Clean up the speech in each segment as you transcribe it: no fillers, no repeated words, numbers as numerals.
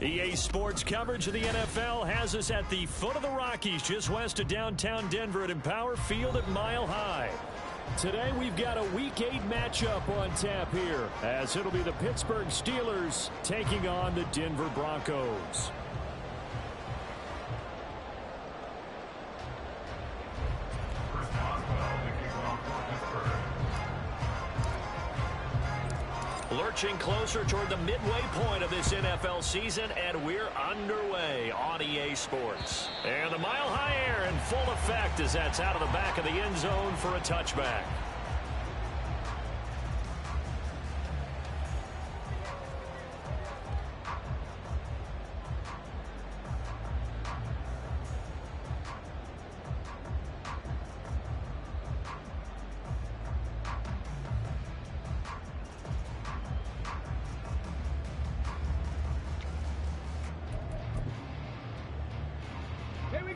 EA Sports coverage of the NFL has us at the foot of the Rockies, just west of downtown Denver at Empower Field at Mile High. Today we've got a Week 8 matchup on tap here, as it'll be the Pittsburgh Steelers taking on the Denver Broncos. Lurching closer toward the midway point of this NFL season, and we're underway on EA Sports. And the Mile High air in full effect as that's out of the back of the end zone for a touchback.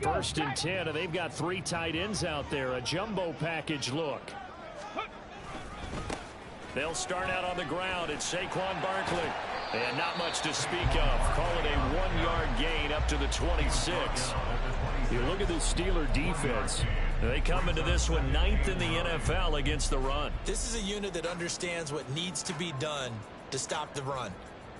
First and 10, and they've got 3 tight ends out there. A jumbo package look. They'll start out on the ground. It's Saquon Barkley. And not much to speak of. Call it a 1-yard gain up to the 26. You look at the Steeler defense. They come into this one 9th in the NFL against the run. This is a unit that understands what needs to be done to stop the run.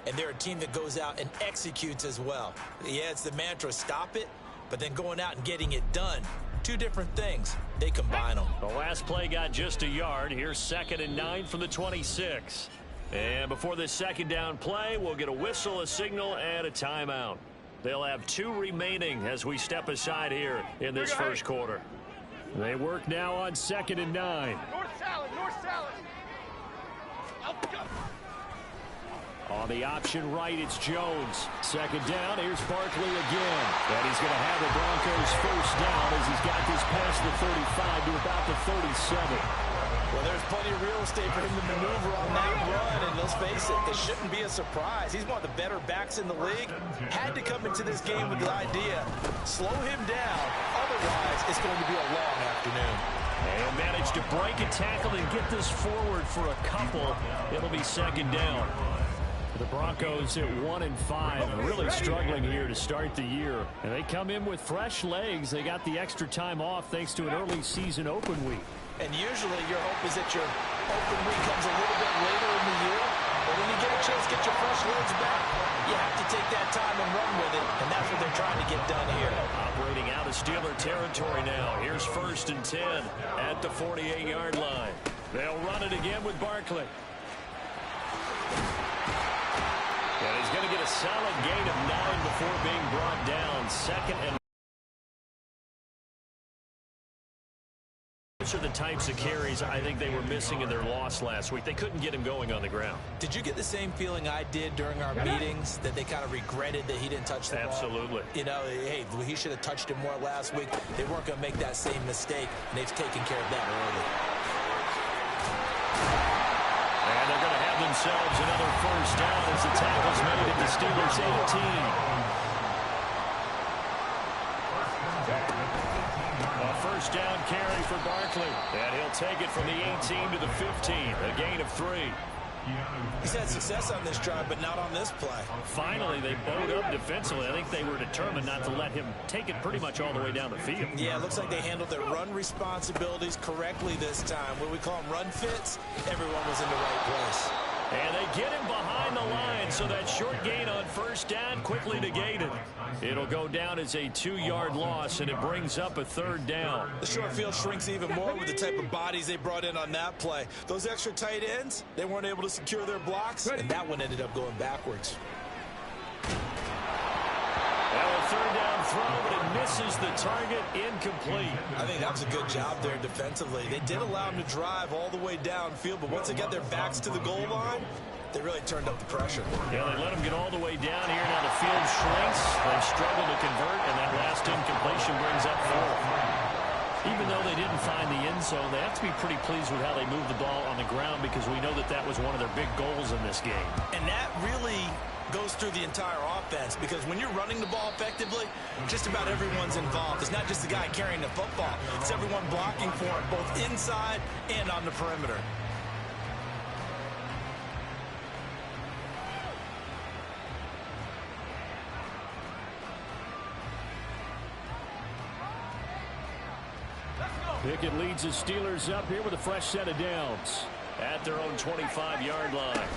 And they're a team that goes out and executes as well. Yeah, it's the mantra, stop it. But then going out and getting it done, 2 different things. They combine them. The last play got just a yard. Here's 2nd and 9 from the 26. And before this second down play, we'll get a whistle, a signal, and a timeout. They'll have 2 remaining as we step aside here in this first quarter. They work now on 2nd and 9. North salad, north salad. On the option right, it's Jones. 2nd down, here's Barkley again. And he's going to have the Broncos first down as he's got this past the 35 to about the 37. Well, there's plenty of real estate for him to maneuver on that run, and let's face it, this shouldn't be a surprise. He's one of the better backs in the league. Had to come into this game with the idea, slow him down, otherwise it's going to be a long afternoon. And managed to break a tackle and get this forward for a couple. It'll be 2nd down. The Broncos at 1-5, really struggling here to start the year. And they come in with fresh legs. They got the extra time off thanks to an early season open week. And usually your hope is that your open week comes a little bit later in the year. But when you get a chance to get your fresh legs back, you have to take that time and run with it. And that's what they're trying to get done here. Operating out of Steeler territory now. Here's 1st and 10 at the 48-yard line. They'll run it again with Barkley. And he's going to get a solid gain of 9 before being brought down. 2nd and those are the types of carries I think they were missing in their loss last week. They couldn't get him going on the ground. Did you get the same feeling I did during our meetings, that they kind of regretted that he didn't touch the ball? Absolutely. You know, hey, he should have touched it more last week. They weren't going to make that same mistake, and they've taken care of that early. And they're going to have themselves another first down as the tackle's made at the Steelers 18. A first down carry for Barkley. And he'll take it from the 18 to the 15. A gain of 3. He's had success on this drive, but not on this play. Finally, they bowed up defensively. I think they were determined not to let him take it pretty much all the way down the field. Yeah, it looks like they handled their run responsibilities correctly this time. What we call them run fits, everyone was in the right place. And they get him behind the line, so that short gain on first down quickly negated. It'll go down as a 2-yard loss, and it brings up a 3rd down. The short field shrinks even more with the type of bodies they brought in on that play. Those extra tight ends, they weren't able to secure their blocks, and that one ended up going backwards. Well, a 3rd down throw, but it misses the target, incomplete. I think that was a good job there defensively. They did allow them to drive all the way downfield, but once they got their backs to the goal line, they really turned up the pressure. Yeah, they let them get all the way down here. Now the field shrinks. They struggle to convert, and that last incompletion brings up 4th. Even though they didn't find the end zone, they have to be pretty pleased with how they moved the ball on the ground, because we know that that was one of their big goals in this game. And that really goes through the entire offense, because when you're running the ball effectively, just about everyone's involved. It's not just the guy carrying the football. It's everyone blocking for him, both inside and on the perimeter. Pickett leads the Steelers up here with a fresh set of downs at their own 25-yard line.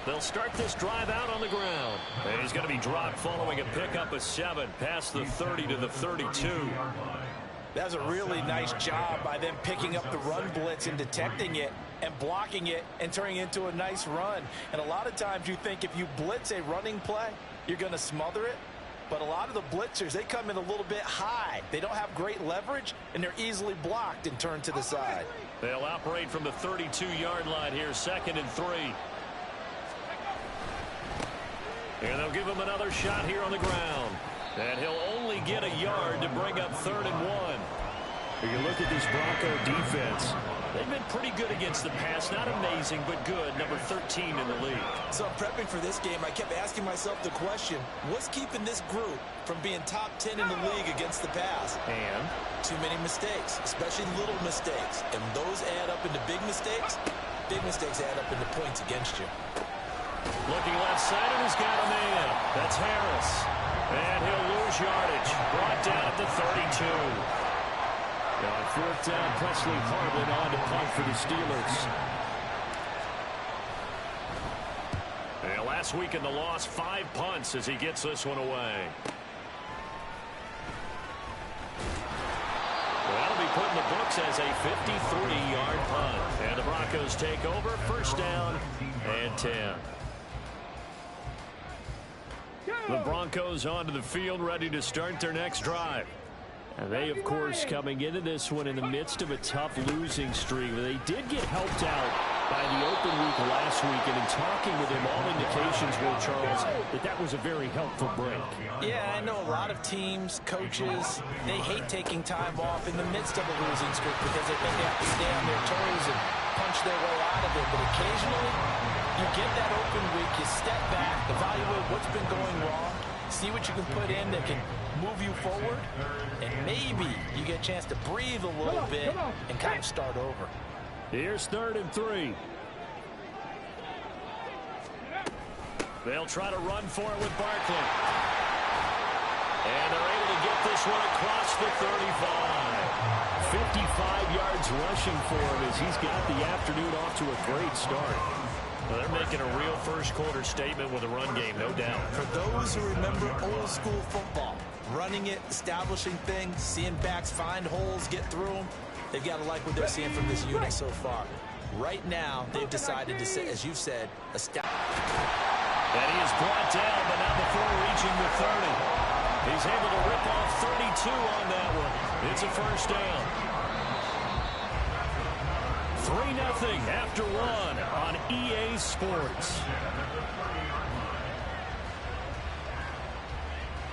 They'll start this drive out on the ground. And he's going to be dropped following a pickup of 7 past the 30 to the 32. That was a really nice job by them picking up the run blitz and detecting it and blocking it and turning it into a nice run. And a lot of times you think if you blitz a running play, you're going to smother it. But a lot of the blitzers, they come in a little bit high. They don't have great leverage, and they're easily blocked and turned to the side. They'll operate from the 32-yard line here, 2nd and 3. And they'll give him another shot here on the ground. And he'll only get a yard to bring up 3rd and 1. You look at this Bronco defense. They've been pretty good against the pass. Not amazing, but good. Number 13 in the league. So I'm prepping for this game. I kept asking myself the question, what's keeping this group from being top 10 in the league against the pass? And? Too many mistakes, especially little mistakes. And those add up into big mistakes. Big mistakes add up into points against you. Looking left side, and he's got a man. That's Harris. And he'll lose yardage. Brought down at the 32. On 4th down, Presley Harvin on to punt for the Steelers. And last week in the loss, 5 punts as he gets this one away. That'll be put in the books as a 53-yard punt. And the Broncos take over, 1st down and 10. The Broncos onto the field, ready to start their next drive. And they, of course, coming into this one in the midst of a tough losing streak. They did get helped out by the open week last week, and in talking with him, all indications were, Charles, that was a very helpful break. Yeah, I know a lot of teams, coaches, they hate taking time off in the midst of a losing streak because they think they have to stay on their toes and punch their way out of it. But occasionally, you get that open week, you step back, evaluate what's been going wrong, see what you can put in that can move you forward, and maybe you get a chance to breathe a little bit and kind of start over. Here's 3rd and 3. They'll try to run for it with Barkley. And they're able to get this one across the 35. 55 yards rushing for him as he's got the afternoon off to a great start. Well, they're making a real first-quarter statement with a run game, no doubt. For those who remember old-school football, running it, establishing things, seeing backs find holes, get through them, they've got to like what they're seeing from this unit so far. Right now, they've decided to, say, as you've said, establish. And he is brought down, but not before reaching the 30. He's able to rip off 32 on that one. It's a 1st down. 3-0 after 1 on EA Sports.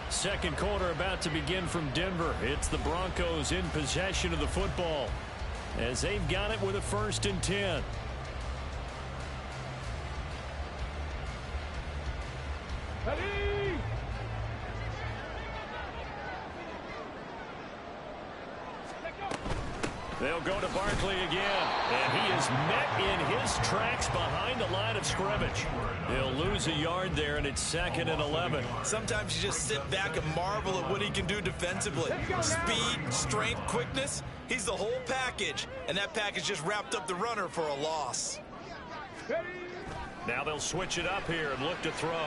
2nd quarter about to begin from Denver. It's the Broncos in possession of the football as they've got it with a 1st and 10. They'll go to Barkley again, and he is met in his tracks behind the line of scrimmage. He'll lose a yard there, and it's 2nd and 11. Sometimes you just sit back and marvel at what he can do defensively. Speed, strength, quickness, he's the whole package, and that package just wrapped up the runner for a loss. Now they'll switch it up here and look to throw.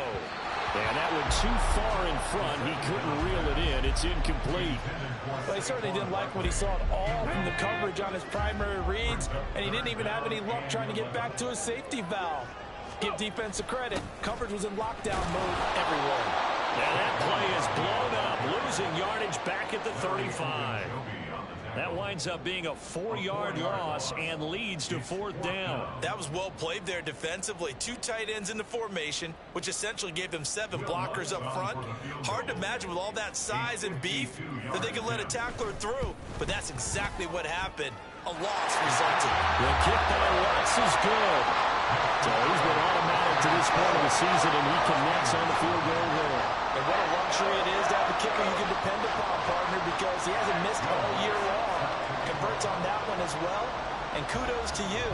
And that one too far in front. He couldn't reel it in. It's incomplete. Well, he certainly didn't like what he saw at all from the coverage on his primary reads, and he didn't even have any luck trying to get back to his safety valve. Give defense a credit. Coverage was in lockdown mode everywhere. And that play is blown up, losing yardage back at the 35. That winds up being a 4-yard loss and leads to 4th down. That was well played there defensively. 2 tight ends in the formation, which essentially gave them 7 blockers up front. Hard to imagine with all that size and beef that they could let a tackler through, but that's exactly what happened. A loss resulted. The kick by Watts is good. So he's been automatic to this point of the season, and he connects on the field goal there. And what a luxury it is to have a kicker you can depend upon, partner, because he hasn't missed all year long. Converts on that one as well. And kudos to you.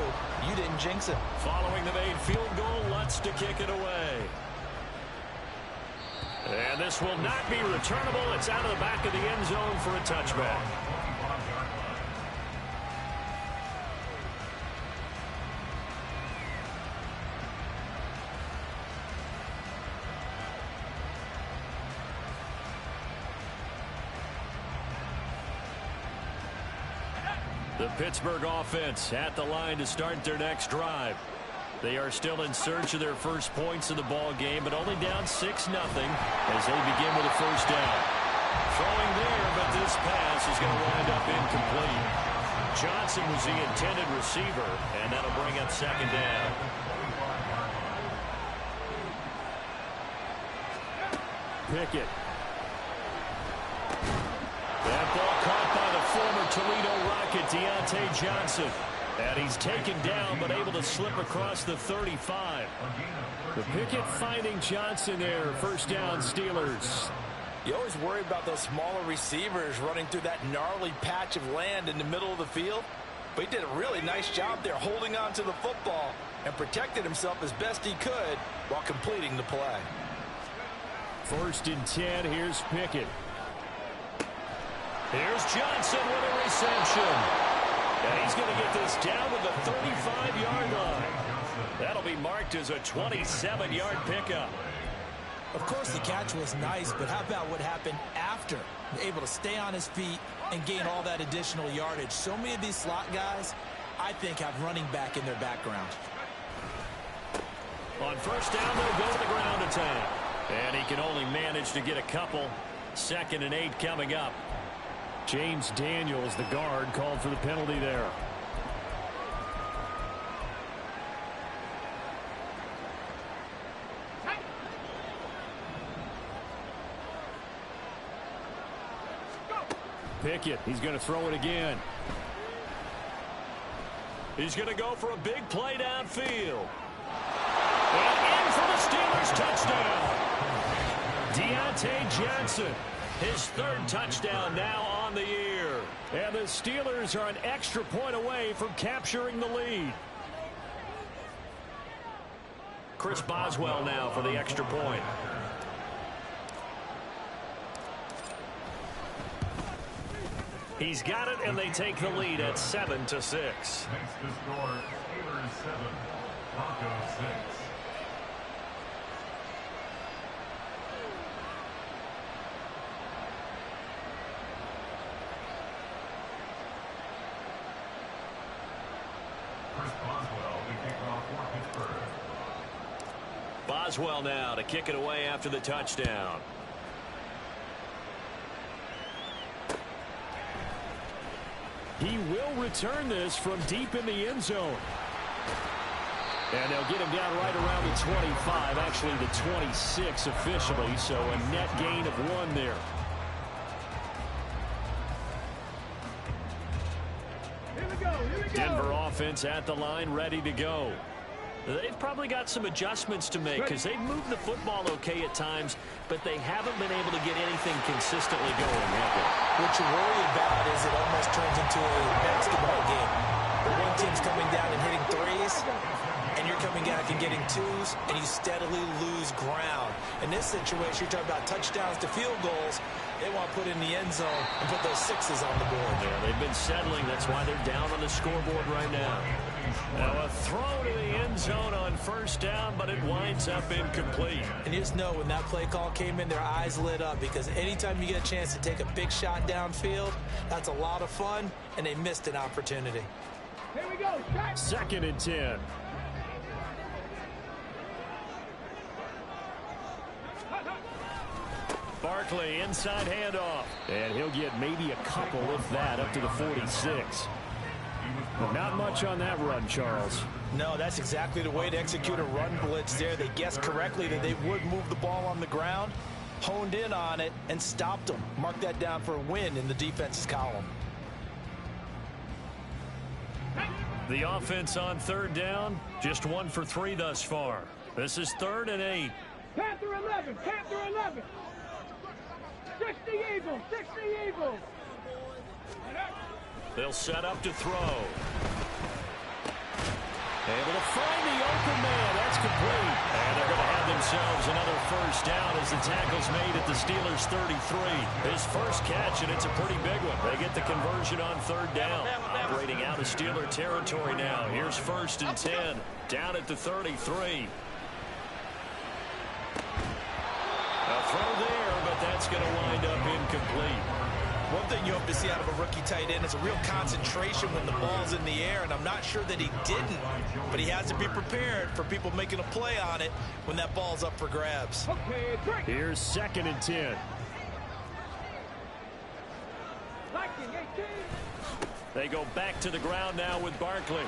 You didn't jinx it. Following the made field goal, Lutz to kick it away. And this will not be returnable. It's out of the back of the end zone for a touchback. The Pittsburgh offense at the line to start their next drive. They are still in search of their first points in the ball game, but only down 6-0 as they begin with a first down. Throwing there, but this pass is going to wind up incomplete. Johnson was the intended receiver, and that'll bring up second down. Pickett. That ball caught by the former Toledo Rocket, Deontay Johnson. And he's taken down, but able to slip across the 35. The Pickett finding Johnson there. First down, Steelers. You always worry about those smaller receivers running through that gnarly patch of land in the middle of the field. But he did a really nice job there holding on to the football and protected himself as best he could while completing the play. First and 10, here's Pickett. Here's Johnson with a reception. And he's going to get this down to the 35-yard line. That'll be marked as a 27-yard pickup. Of course, the catch was nice, but how about what happened after? Able to stay on his feet and gain all that additional yardage. So many of these slot guys, I think, have running back in their background. On first down, they'll go to the ground attack. And he can only manage to get a couple. 2nd and 8 coming up. James Daniels, the guard, called for the penalty there. Pickett, he's going to throw it again. He's going to go for a big play downfield. And in for the Steelers touchdown. Deontay Johnson, his 3rd touchdown now on the year. And the Steelers are an extra point away from capturing the lead. Chris Boswell now for the extra point. He's got it, and they take the lead at 7-6. Makes the score Steelers 7, Broncos 6. Chris Boswell to kick off for Pittsburgh. Boswell now to kick it away after the touchdown. He will return this from deep in the end zone. And they'll get him down right around the 25, actually the 26 officially, so a net gain of 1 there. Here we go. Denver offense at the line, ready to go. They've probably got some adjustments to make because they've moved the football okay at times, but they haven't been able to get anything consistently going, have they? What you worry about is it almost turns into a basketball game. Where one team's coming down and hitting threes, and you're coming back and getting twos, and you steadily lose ground. In this situation, you're talking about touchdowns to field goals. They want to put in the end zone and put those 6s on the board. Yeah, they've been settling. That's why they're down on the scoreboard right now. Now a throw to the end zone on first down, but it winds up incomplete. And you just know when that play call came in, their eyes lit up because anytime you get a chance to take a big shot downfield, that's a lot of fun, and they missed an opportunity. Here we go. 2nd and 10. Barkley inside handoff. And he'll get maybe a couple, if that, up to the 46. But not much on that run, Charles. No, that's exactly the way to execute a run blitz there. They guessed correctly that they would move the ball on the ground, honed in on it, and stopped them. Mark that down for a win in the defense's column. The offense on 3rd down, just 1 for 3 thus far. This is 3rd and 8. Panther 11. Panther 11. 60 Eagles. 60 Eagles. They'll set up to throw. Able to find the open man. That's complete. And they're going to have themselves another first down as the tackle's made at the Steelers' 33. His first catch, and it's a pretty big one. They get the conversion on 3rd down. Operating out of Steeler territory now. Here's 1st and 10. Down at the 33. A throw there, but that's going to wind up incomplete. One thing you hope to see out of a rookie tight end is a real concentration when the ball's in the air, and I'm not sure that he didn't, but he has to be prepared for people making a play on it when that ball's up for grabs. Okay, break. Here's 2nd and 10. Liking 18. They go back to the ground now with Barkley.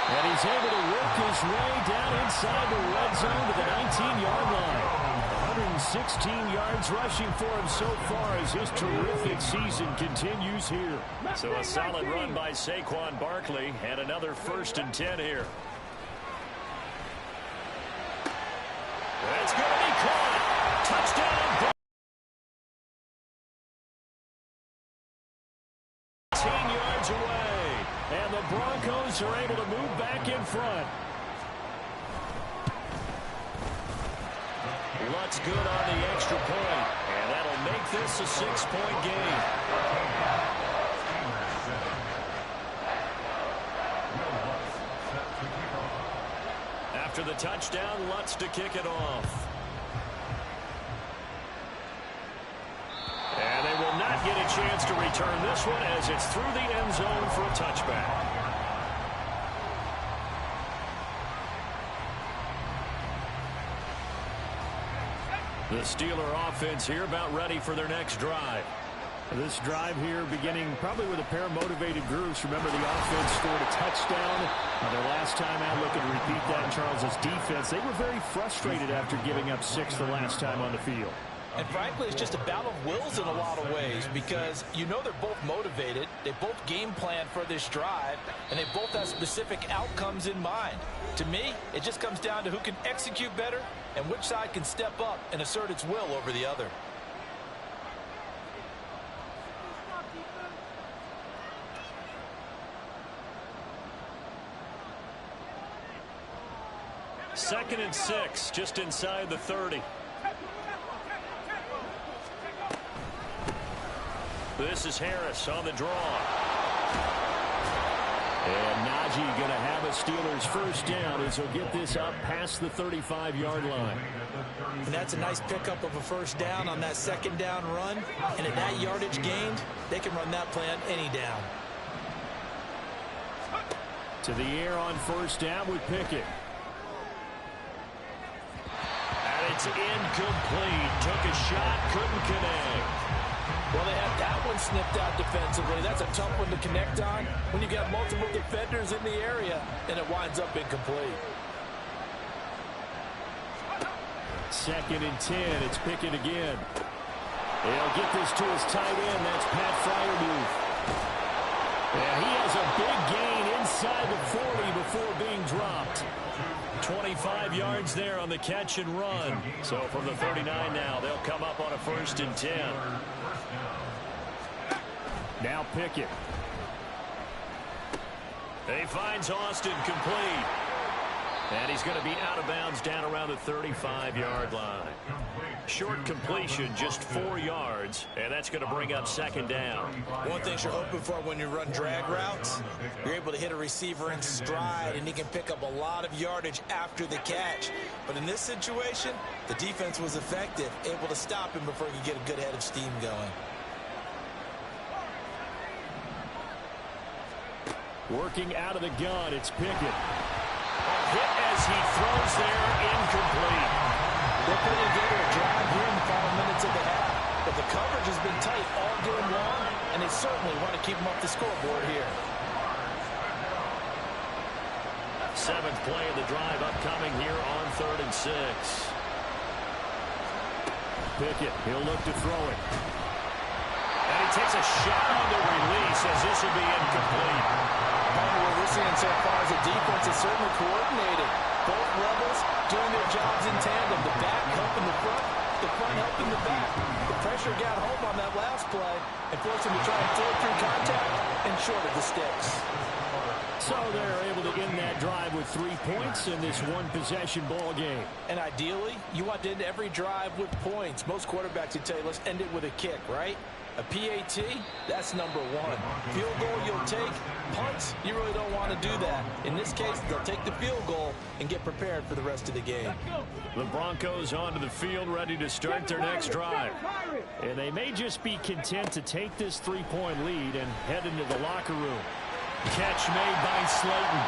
And he's able to work his way down inside the red zone to the 19-yard line. 116 yards rushing for him so far as his terrific season continues here. So a solid run by Saquon Barkley and another 1st and 10 here. That's going to be caught. Touchdown. 18 yards away. And the Broncos are able to move back in front. Lutz good on the extra point, and that'll make this a 6-point game. After the touchdown, Lutz to kick it off. And they will not get a chance to return this one as it's through the end zone for a touchback. The Steeler offense here about ready for their next drive. This drive here beginning probably with a pair of motivated groups. Remember, the offense scored a touchdown. Their last time out, looking to repeat that in Charles's defense. They were very frustrated after giving up 6 the last time on the field. And frankly, it's just a battle of wills in a lot of ways because you know they're both motivated. They both game plan for this drive, and they both have specific outcomes in mind. To me, it just comes down to who can execute better and which side can step up and assert its will over the other. Second and 6, just inside the 30. This is Harris on the draw. And Najee going to have a Steelers first down as he'll get this up past the 35-yard line. And that's a nice pickup of a first down on that second down run. And at that yardage gained, they can run that play on any down. To the air on first down with Pickett. And it's incomplete. Took a shot, couldn't connect. Well, they have that one snipped out defensively. That's a tough one to connect on when you got multiple defenders in the area, and it winds up incomplete. 2nd and 10. It's Pickett again. He'll get this to his tight end. That's Pat Freiermuth. And he has a big gain inside the 40 before being dropped. 25 yards there on the catch and run. So from the 39 now, they'll come up on a 1st and 10. Now Pickett. He finds Austin complete. And he's going to be out of bounds down around the 35-yard line. Short completion, just 4 yards, and that's going to bring up 2nd down. One thing you're hoping for when you run drag routes, you're able to hit a receiver in stride, and he can pick up a lot of yardage after the catch. But in this situation, the defense was effective, able to stop him before he could get a good head of steam going. Working out of the gun, it's Pickett. Hit as he throws there, incomplete. They're putting together a drive here in the final minutes of the half, but the coverage has been tight all game long, and they certainly want to keep them off the scoreboard here. 7th play of the drive upcoming here on 3rd and 6. Pickett, he'll look to throw it. And he takes a shot on the release as this will be incomplete. What we're seeing so far is the defense is certainly coordinated. Both levels doing their jobs in tandem. The back helping the front helping the back. The pressure got home on that last play and forced him to try and throw through contact and short of the sticks. So they're able to end that drive with 3 points in this one-possession ball game. And ideally, you want to end every drive with points. Most quarterbacks would tell you, let's end it with a kick, right? A PAT, that's number one. Field goal you'll take. Punts, you really don't want to do that. In this case, they'll take the field goal and get prepared for the rest of the game. The Broncos onto the field, ready to start their next drive. And they may just be content to take this 3-point lead and head into the locker room. Catch made by Slayton.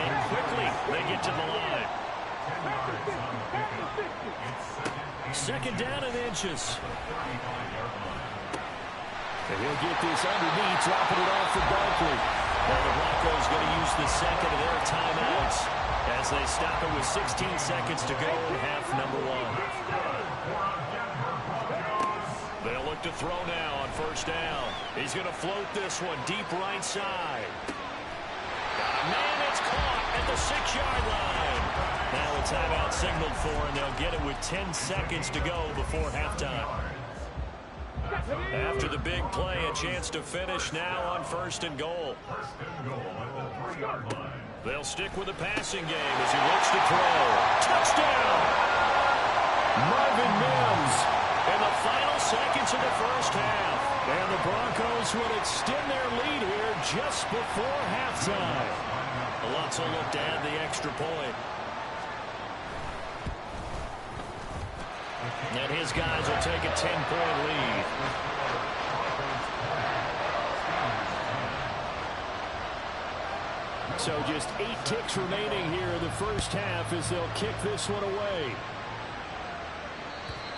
And quickly, they get to the line. Second down and inches. And he'll get this underneath, dropping it off for Barkley. Now the Broncos going to use the second of their timeouts as they stop it with 16 seconds to go in half number one. They'll look to throw now on first down. He's going to float this one deep right side. Man, it's caught at the 6-yard line. Now a timeout signaled for, and they'll get it with 10 seconds to go before halftime. After the big play, a chance to finish now on first and goal. They'll stick with the passing game as he looks to throw. Touchdown! Marvin Mims. In the final seconds of the first half. And the Broncos will extend their lead here just before halftime. Alonso looked to add the extra point. And his guys will take a 10-point lead. So just 8 ticks remaining here in the first half as they'll kick this one away.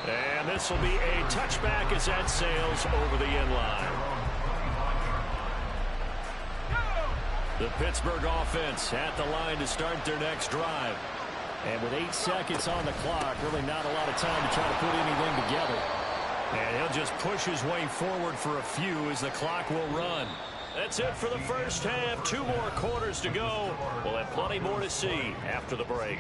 And this will be a touchback as that sails over the end line. The Pittsburgh offense at the line to start their next drive. And with 8 seconds on the clock, really not a lot of time to try to put anything together. And he'll just push his way forward for a few as the clock will run. That's it for the first half. 2 more quarters to go. We'll have plenty more to see after the break.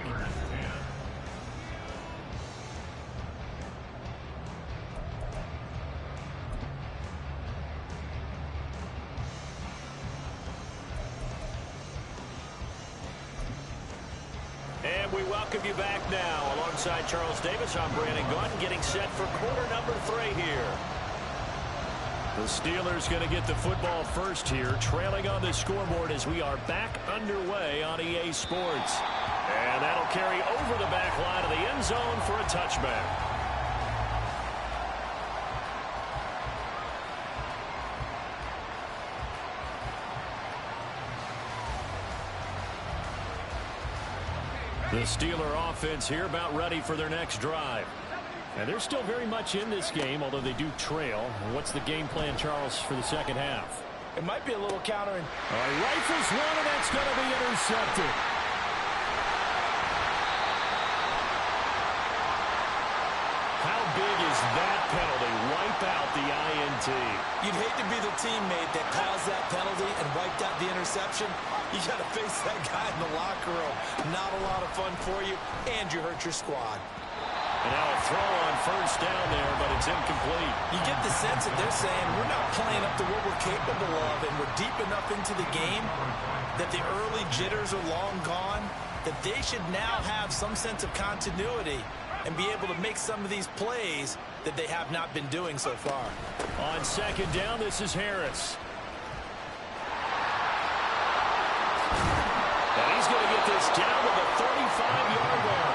And we welcome you back now. Alongside Charles Davis, I'm Brandon Gunn, getting set for quarter number 3 here. The Steelers going to get the football first here, trailing on the scoreboard as we are back underway on EA Sports. And that'll carry over the back line of the end zone for a touchback. The Steeler offense here about ready for their next drive. And they're still very much in this game, although they do trail. What's the game plan, Charles, for the second half? It might be a little countering. Rifles one, and that's going to be intercepted. How big is that penalty? Wipe out the INT. You'd hate to be the teammate that caused that penalty and wiped out the interception. You got to face that guy in the locker room. Not a lot of fun for you, and you hurt your squad. And now a throw on first down there, but it's incomplete. You get the sense that they're saying we're not playing up to what we're capable of, and we're deep enough into the game that the early jitters are long gone, that they should now have some sense of continuity and be able to make some of these plays that they have not been doing so far. On second down, this is Harris. And he's going to get this down to the 35-yard line.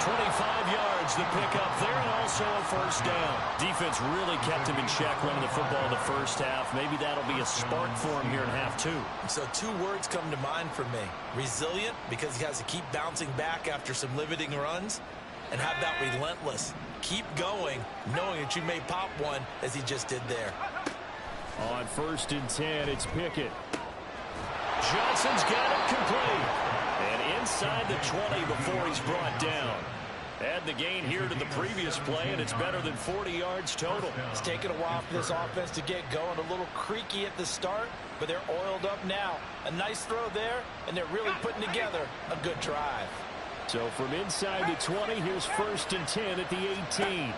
25 yards, the pickup there, and also a first down. Defense really kept him in check running the football in the first half. Maybe that'll be a spark for him here in half 2. So 2 words come to mind for me. Resilient, because he has to keep bouncing back after some limiting runs. And how about relentless? Keep going, knowing that you may pop one, as he just did there. On first and 10, it's Pickett. Johnson's got it complete. And inside the 20 before he's brought down. Add the gain here to the previous play, and it's better than 40 yards total. It's taken a while for this offense to get going. A little creaky at the start, but they're oiled up now. A nice throw there, and they're really putting together a good drive. So from inside the 20, here's first and 10 at the 18.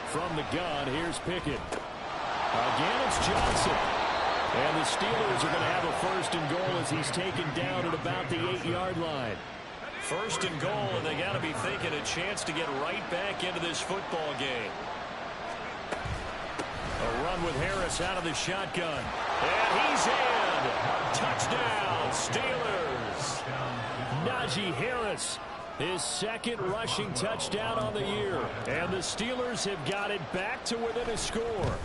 From the gun, here's Pickett. Again, it's Johnson. And the Steelers are going to have a first and goal as he's taken down at about the 8-yard line. First and goal, and they got to be thinking a chance to get right back into this football game. run with Harris out of the shotgun. And he's in. Touchdown, Steelers. Najee Harris, his second rushing touchdown on the year. And the Steelers have got it back to within a score.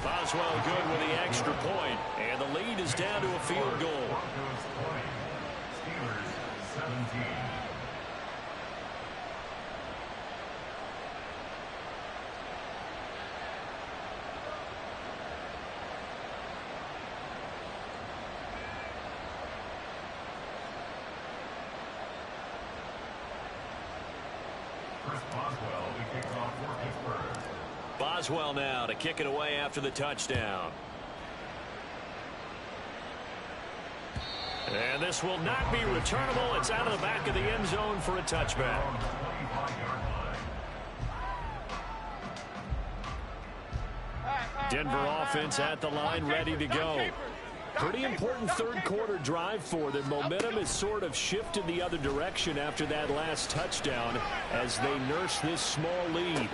Boswell good with the extra point, and the lead is down to a field goal. Steelers 17. Boswell to kick off for Pittsburgh. Boswell now to kick it away after the touchdown. And this will not be returnable. It's out of the back of the end zone for a touchback. Denver offense at the line, ready to go. Pretty important third quarter drive for them. Momentum has sort of shifted the other direction after that last touchdown as they nurse this small lead.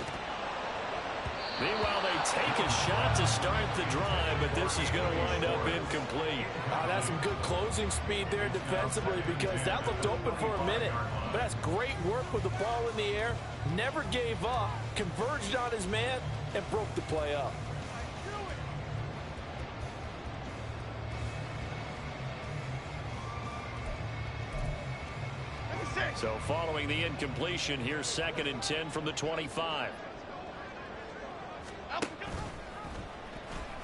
Meanwhile, they take a shot to start the drive, but this is going to wind up incomplete. That's some good closing speed there defensively, because that looked open for a minute. But that's great work with the ball in the air. Never gave up, converged on his man, and broke the play up. So following the incompletion, here's 2nd and 10 from the 25.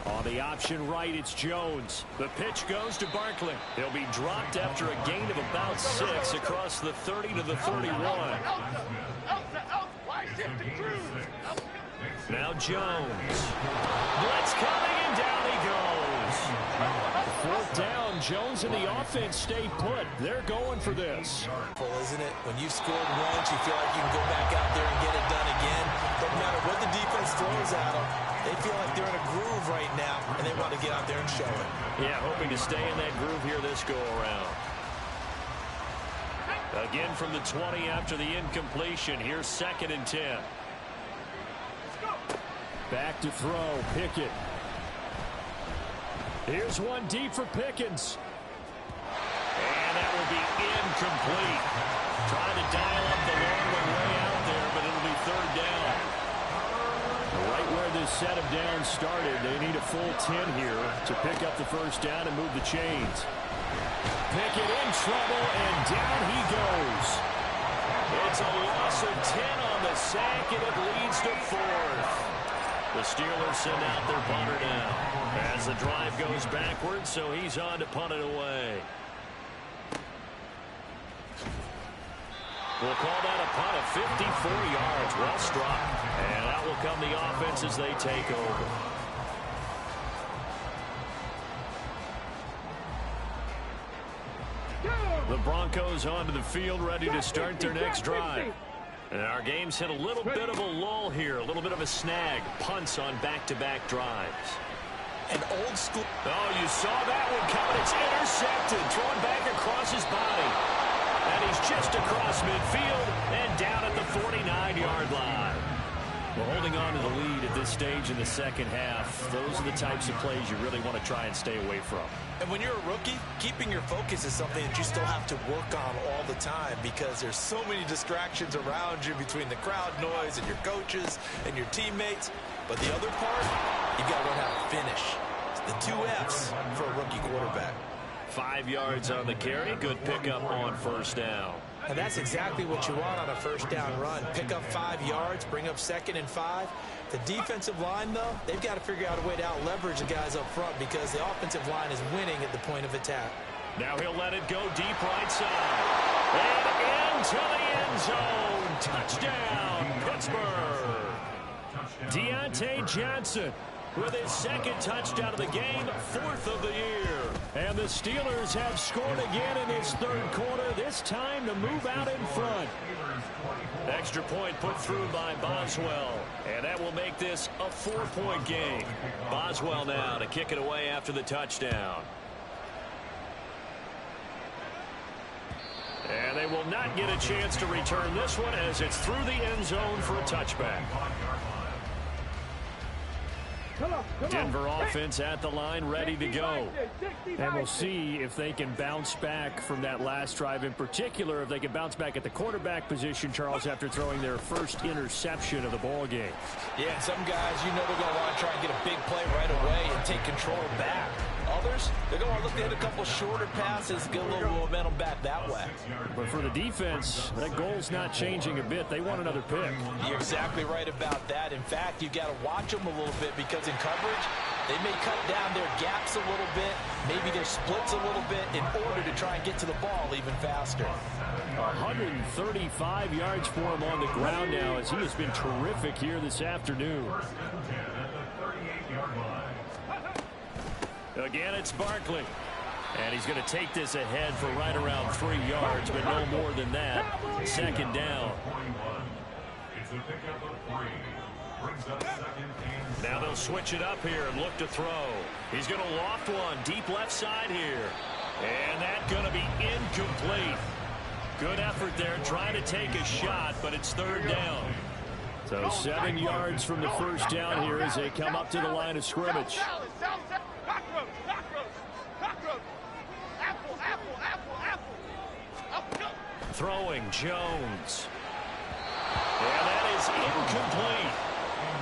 On the option right, it's Jones. The pitch goes to Barkley. He'll be dropped after a gain of about 6 across the 30 to the 31. Now Jones. Blitz coming, and down he goes. 4th down, Jones and the offense stay put. They're going for this. Isn't it? When you've scored once, you feel like you can go back out there and get it done again. Doesn't matter what the defense throws at them. They feel like they're in a groove right now, and they want to get out there and show it. Yeah, hoping to stay in that groove here this go-around. Again from the 20 after the incompletion. Here's 2nd and 10. Back to throw, Pickett. Here's one deep for Pickens. And that will be incomplete. Trying to dial up the long one way out there, but it'll be 3rd down. Right where this set of downs started, they need a full 10 here to pick up the 1st down and move the chains. Pickett in trouble, and down he goes. It's a loss of 10 on the sack, and it leads to 4th. The Steelers send out their punter now as the drive goes backwards, so he's on to punt it away. We'll call that a punt of 54 yards. Well struck. And out will come the offense as they take over. The Broncos onto the field, ready to start their next drive. And our game's hit a little bit of a lull here, a little bit of a snag. Punts on back-to-back drives. An old school. Oh, you saw that one coming. It's intercepted, thrown back across his body. And he's just across midfield and down at the 49-yard line. Well, holding on to the lead at this stage in the 2nd half, those are the types of plays you really want to try and stay away from. And when you're a rookie, keeping your focus is something that you still have to work on all the time, because there's so many distractions around you between the crowd noise and your coaches and your teammates. But the other part, you got to learn how to finish. It's the 2 F's for a rookie quarterback. 5 yards on the carry. Good pickup on 1st down. And that's exactly what you want on a 1st down run. Pick up 5 yards, bring up 2nd and 5. The defensive line, though, they've got to figure out a way to out-leverage the guys up front, because the offensive line is winning at the point of attack. Now he'll let it go deep right side. And into the end zone. Touchdown, Pittsburgh. Deontay Johnson with his 2nd touchdown of the game, 4th of the year. And the Steelers have scored again in this 3rd quarter, this time to move out in front. Extra point put through by Boswell, and that will make this a 4-point game. Boswell now to kick it away after the touchdown. And they will not get a chance to return this one, as it's through the end zone for a touchback. Denver offense at the line, ready to go. And we'll see if they can bounce back from that last drive. In particular, if they can bounce back at the quarterback position, Charles, after throwing their first interception of the ball game. Yeah, some guys, you know they're going to want to try and get a big play right away and take control back. Others, they're going to look to hit a couple shorter passes, get a little momentum back that way. But for the defense, that goal's not changing a bit. They want another pick. You're exactly right about that. In fact, you got to watch them a little bit because in coverage, they may cut down their gaps a little bit, maybe their splits a little bit in order to try and get to the ball even faster. 135 yards for him on the ground now as he has been terrific here this afternoon. Again, it's Barkley. And he's going to take this ahead for right around 3 yards, but no more than that. Second down. Now they'll switch it up here and look to throw. He's going to loft one deep left side here. And that's going to be incomplete. Good effort there trying to take a shot, but it's third down. So 7 yards from the first down here as they come up to the line of scrimmage. Throwing Jones. And that is incomplete.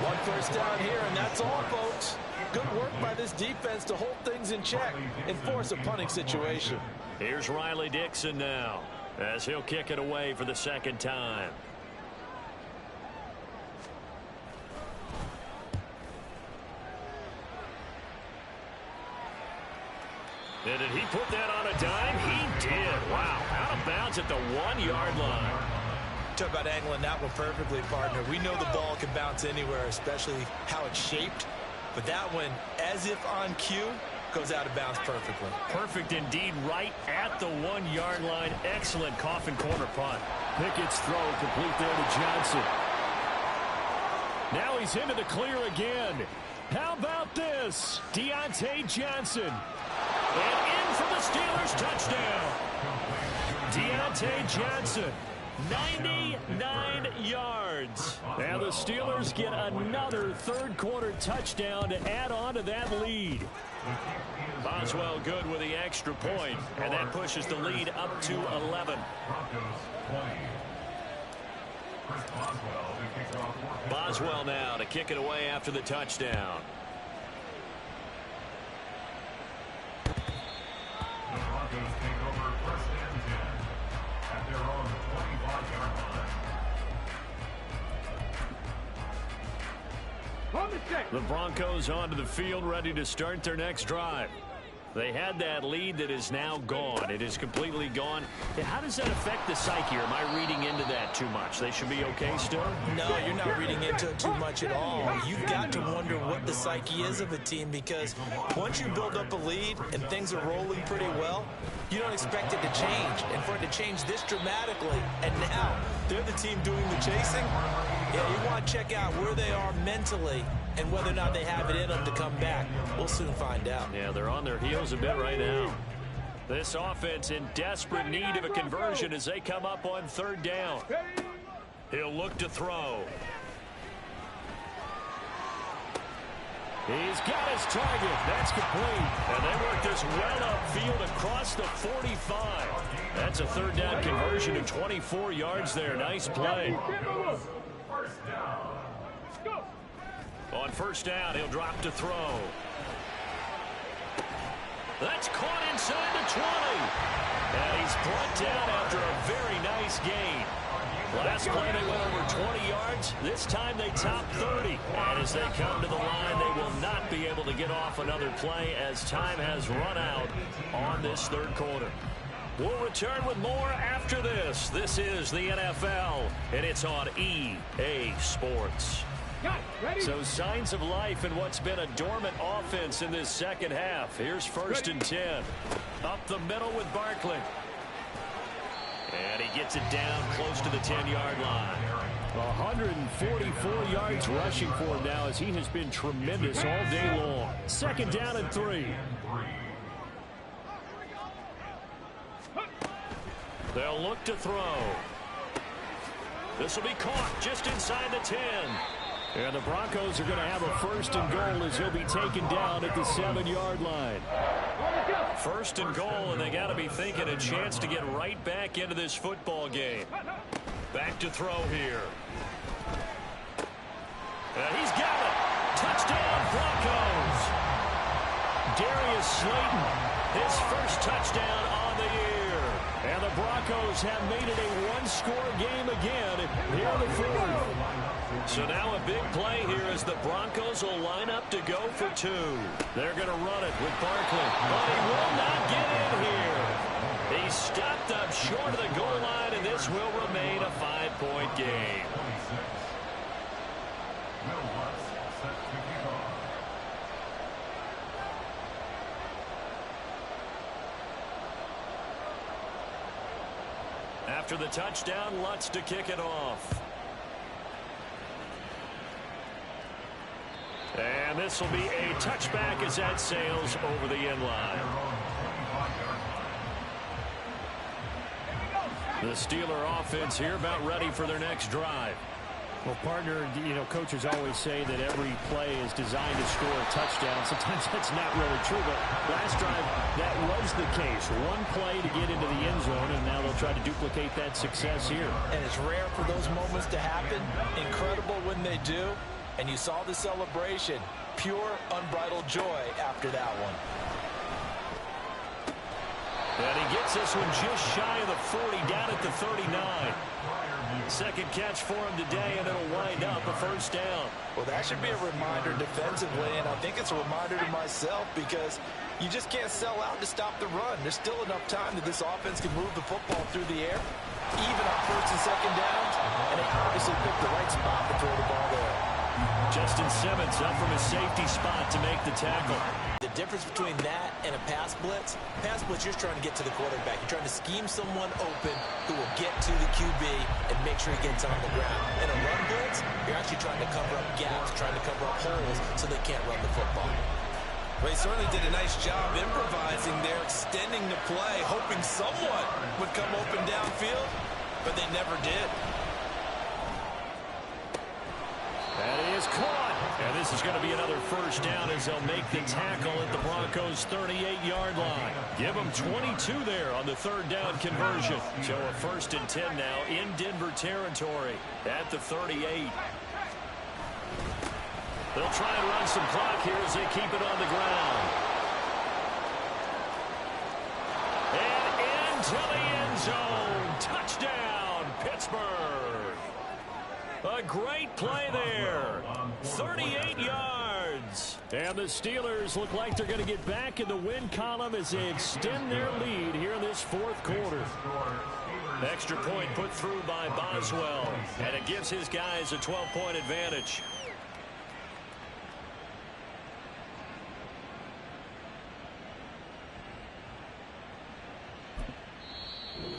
One first down here, and that's all, folks. Good work by this defense to hold things in check and force a punting situation. Here's Riley Dixon now as he'll kick it away for the second time. And did he put that on a dime? He did. Wow. Out of bounds at the 1 yard line. Talk about angling that one perfectly, partner. We know the ball can bounce anywhere, especially how it's shaped. But that one, as if on cue, goes out of bounds perfectly. Perfect indeed, right at the 1 yard line. Excellent coffin corner punt. Pickett's throw complete there to Johnson. Now he's into the clear again. How about this? Deontay Johnson. And in for the Steelers touchdown. Deontay Johnson, 99 yards. And the Steelers get another third quarter touchdown to add on to that lead. Boswell good with the extra point, and that pushes the lead up to 11. Boswell now to kick it away after the touchdown. The Broncos take over first and 10 at their own 25-yard line. The Broncos onto the field, ready to start their next drive. They had that lead that is now gone. It is completely gone. How does that affect the psyche? Or am I reading into that too much? They should be okay still? No, you're not reading into it too much at all. You've got to wonder what the psyche is of a team because once you build up a lead and things are rolling pretty well, you don't expect it to change. And for it to change this dramatically, and now they're the team doing the chasing, yeah, you want to check out where they are mentally and whether or not they have it in them to come back. We'll soon find out. Yeah, they're on their heels a bit right now. This offense in desperate need of a conversion as they come up on third down. He'll look to throw. He's got his target. That's complete. And they work this well upfield across the 45. That's a third down conversion of 24 yards there. Nice play. First down. On first down, he'll drop to throw. That's caught inside the 20. And he's brought down after a very nice gain. Last play they went over 20 yards. This time they top 30. And as they come to the line, they will not be able to get off another play as time has run out on this third quarter. We'll return with more after this. This is the NFL, and it's on EA Sports. So signs of life in what's been a dormant offense in this second half. Here's first and 10. Up the middle with Barkley. And he gets it down close to the 10-yard line. 144 yards rushing for him now as he has been tremendous all day long. Second down and 3. They'll look to throw. This will be caught just inside the 10. And the Broncos are going to have a 1st and goal as he'll be taken down at the 7-yard line. 1st and goal, and they got to be thinking a chance to get right back into this football game. Back to throw here. He's got it. Touchdown, Broncos. Darius Slayton, his first touchdown on the year. And the Broncos have made it a one-score game again here in the 4th. So now a big play here as the Broncos will line up to go for 2. They're going to run it with Barkley, but he will not get in here. He stopped up short of the goal line, and this will remain a 5-point game. After the touchdown, Lutz to kick it off. And this will be a touchback as that sails over the end line. The Steeler offense here about ready for their next drive. Well, partner, you know, coaches always say that every play is designed to score a touchdown. Sometimes that's not really true, but last drive, that was the case. One play to get into the end zone, and now they'll try to duplicate that success here. And it's rare for those moments to happen. Incredible when they do. And you saw the celebration. Pure, unbridled joy after that one. And he gets this one just shy of the 40, down at the 39. Second catch for him today, and it'll wind up a 1st down. Well, that should be a reminder defensively, and I think it's a reminder to myself because you just can't sell out to stop the run. There's still enough time that this offense can move the football through the air, even on 1st and 2nd downs, and they obviously picked the right spot to throw the ball there. Justin Simmons up from his safety spot to make the tackle. The difference between that and a pass blitz, you're just trying to get to the quarterback. You're trying to scheme someone open who will get to the QB and make sure he gets on the ground. In a run blitz, you're actually trying to cover up gaps, trying to cover up holes so they can't run the football. Well, he certainly did a nice job improvising there, extending the play, hoping someone would come open downfield, but they never did. That is caught. And this is going to be another 1st down as they'll make the tackle at the Broncos' 38-yard line. Give them 22 there on the 3rd down conversion. So a 1st and 10 now in Denver territory at the 38. They'll try and run some clock here as they keep it on the ground. And into the end zone. Touchdown, Pittsburgh. A great play there. 38 yards. And the Steelers look like they're going to get back in the win column as they extend their lead here in this 4th quarter. Extra point put through by Boswell. And it gives his guys a 12-point advantage.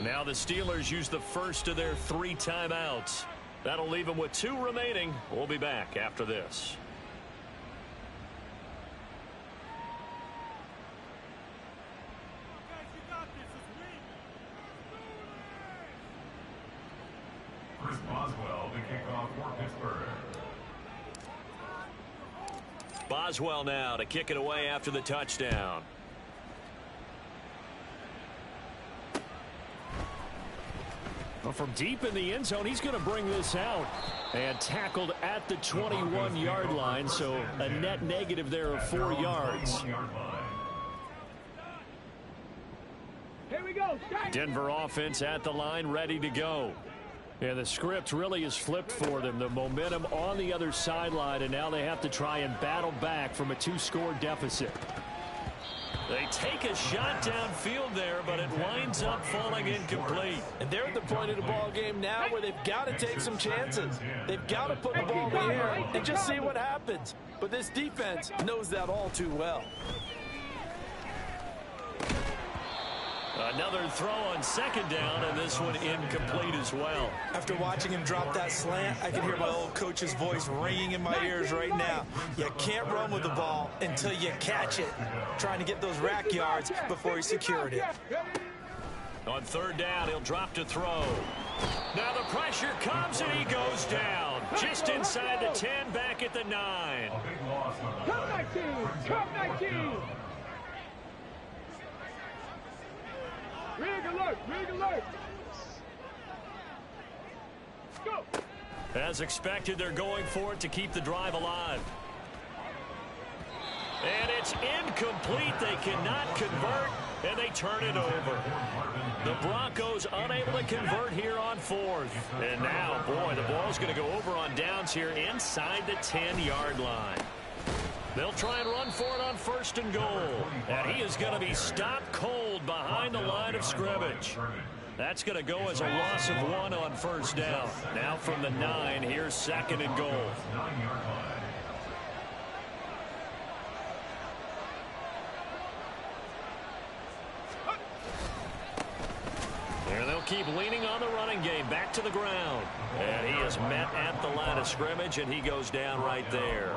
Now the Steelers use the first of their 3 timeouts. That'll leave them with 2 remaining. We'll be back after this. Chris Boswell to kick off for Pittsburgh. Boswell now to kick it away after the touchdown. Well, from deep in the end zone, he's going to bring this out. And tackled at the 21-yard line, so a net negative there of 4 yards. Here we go. Denver offense at the line, ready to go. And the script really is flipped for them. The momentum on the other sideline, and now they have to try and battle back from a 2-score deficit. They take a shot downfield there, but it winds up falling incomplete. And they're at the point of the ball game now where they've got to take some chances. They've got to put the ball in the air and just see what happens. But this defense knows that all too well. Another throw on 2nd down, and this one incomplete as well. After watching him drop that slant, I can hear my old coach's voice ringing in my ears right now. You can't run with the ball until you catch it. Trying to get those rack yards before he secured it. On 3rd down, he'll drop to throw. Now the pressure comes, and he goes down. Just inside the 10, back at the 9. A big loss on the Come 19! Come 19! Rig alert! Rig alert! Go! As expected, they're going for it to keep the drive alive. And it's incomplete. They cannot convert, and they turn it over. The Broncos unable to convert here on 4th. And now, boy, the ball's going to go over on downs here inside the 10-yard line. They'll try and run for it on 1st and goal. And he is going to be stopped cold behind the line of scrimmage. That's going to go as a loss of 1 on 1st down. Now from the 9, here's 2nd and goal. 9-yard line. And they'll keep leaning on the running game back to the ground. And he is met at the line of scrimmage, and he goes down right there.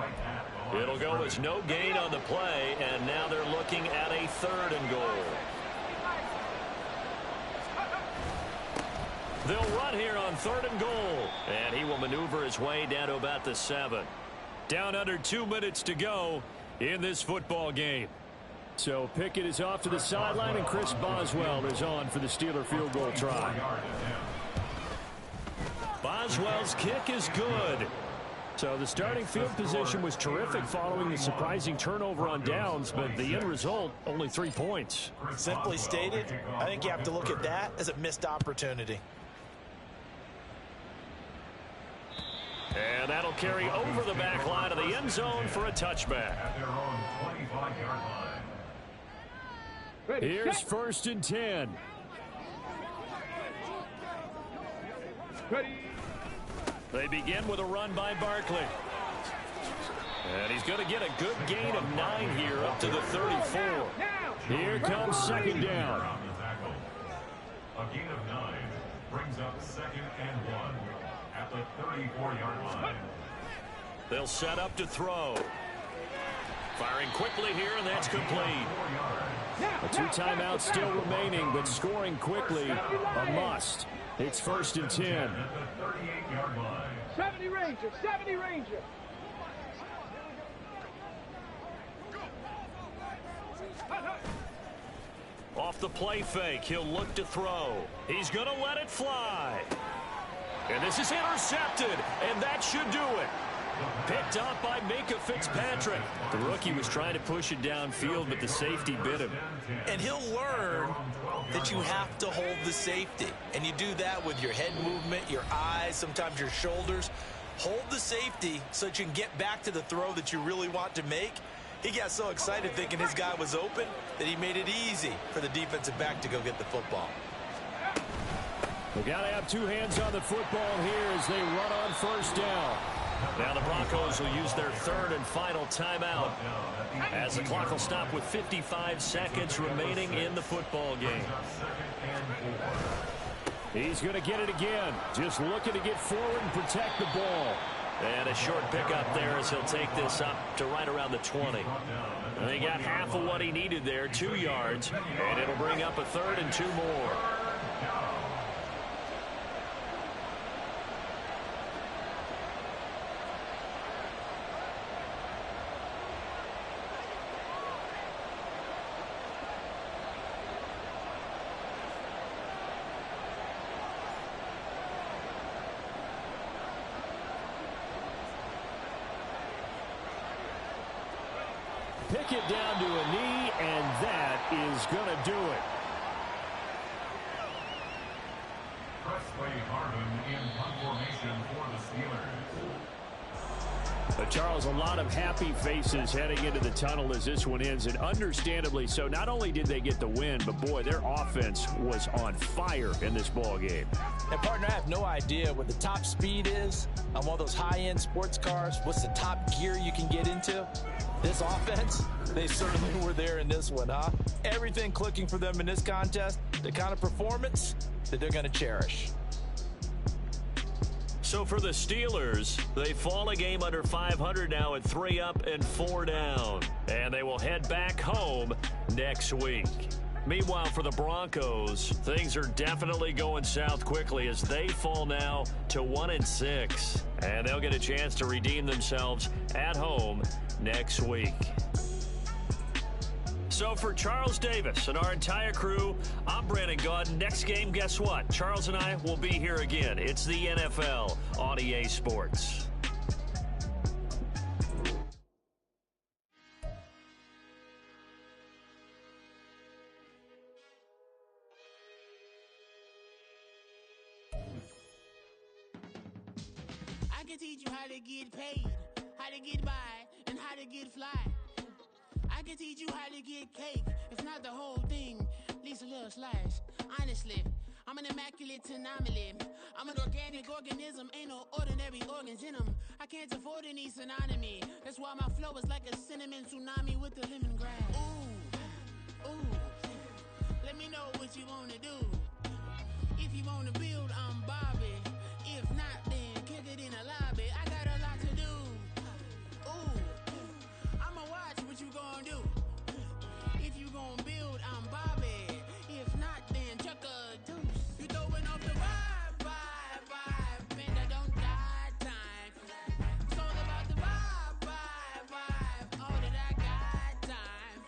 It'll go as no gain on the play, and now they're looking at a 3rd and goal. They'll run here on 3rd and goal. And he will maneuver his way down to about the 7. Down under 2 minutes to go in this football game. So Pickett is off to the sideline, and Chris Boswell is on for the Steeler field goal try. Boswell's kick is good. So the starting field position was terrific following the surprising turnover on downs, but the end result, only 3 points. Simply stated, I think you have to look at that as a missed opportunity. And that'll carry over the back line of the end zone for a touchback. At their own 25-yard line. Ready, Here's set. 1st and 10. Ready. They begin with a run by Barkley. And he's going to get a good gain of 9 here up to the 34. Now. Here comes 2nd down. On the tackle. A gain of 9 brings up 2nd and 1 at the 34-yard line. They'll set up to throw. Firing quickly here, and that's complete. A 2 timeouts still remaining, but scoring quickly, a must. It's 1st and 10. At the 38-yard line. 70 Ranger, 70 Ranger. Off the play fake, he'll look to throw. He's going to let it fly. And this is intercepted, and that should do it. Picked up by Minka Fitzpatrick. The rookie was trying to push it downfield, but the safety bit him. And he'll learn that you have to hold the safety. And you do that with your head movement, your eyes, sometimes your shoulders. Hold the safety so that you can get back to the throw that you really want to make. He got so excited thinking his guy was open that he made it easy for the defensive back to go get the football. They got to have 2 hands on the football here as they run on 1st down. Now the Broncos will use their 3rd and final timeout as the clock will stop with 55 seconds remaining in the football game. He's going to get it again. Just looking to get forward and protect the ball. And a short pickup there as he'll take this up to right around the 20. And he got half of what he needed there, 2 yards, and it'll bring up a 3rd and 2 more. Pickett down to a knee, and that is going to do it. Presley Harvin in punt formation for the Steelers. Charles, a lot of happy faces heading into the tunnel as this one ends, and understandably so. Not only did they get the win, but boy, their offense was on fire in this ball game. And partner, I have no idea what the top speed is on one of those high-end sports cars. What's the top gear you can get into? This offense, they certainly were there in this one, huh? Everything clicking for them in this contest, the kind of performance that they're going to cherish. So for the Steelers, they fall a game under 500 now at 3 up and 4 down. And they will head back home next week. Meanwhile, for the Broncos, things are definitely going south quickly as they fall now to 1-6. And they'll get a chance to redeem themselves at home next week. So for Charles Davis and our entire crew, I'm Brandon Gaudin. Next game, guess what? Charles and I will be here again. It's the NFL on EA Sports. I can teach you how to get paid, how to get by, and how to get fly. I can teach you how to get cake, if not the whole thing, at least a little slice. Honestly, I'm an immaculate anomaly. I'm an organic organism, ain't no ordinary organs in them. I can't afford any synonymy. That's why my flow is like a cinnamon tsunami with the lemongrass. Ooh, let me know what you wanna do. If you wanna build, I'm Bobby. If not, then kick it in the lobby. I got a lot to do. Ooh, I'ma watch what you gon' do. If you gon' build, I'm Bobby. If not, then chuck a deuce. You throwing off the vibe, and I don't die time. It's all about the vibe, all that I got time.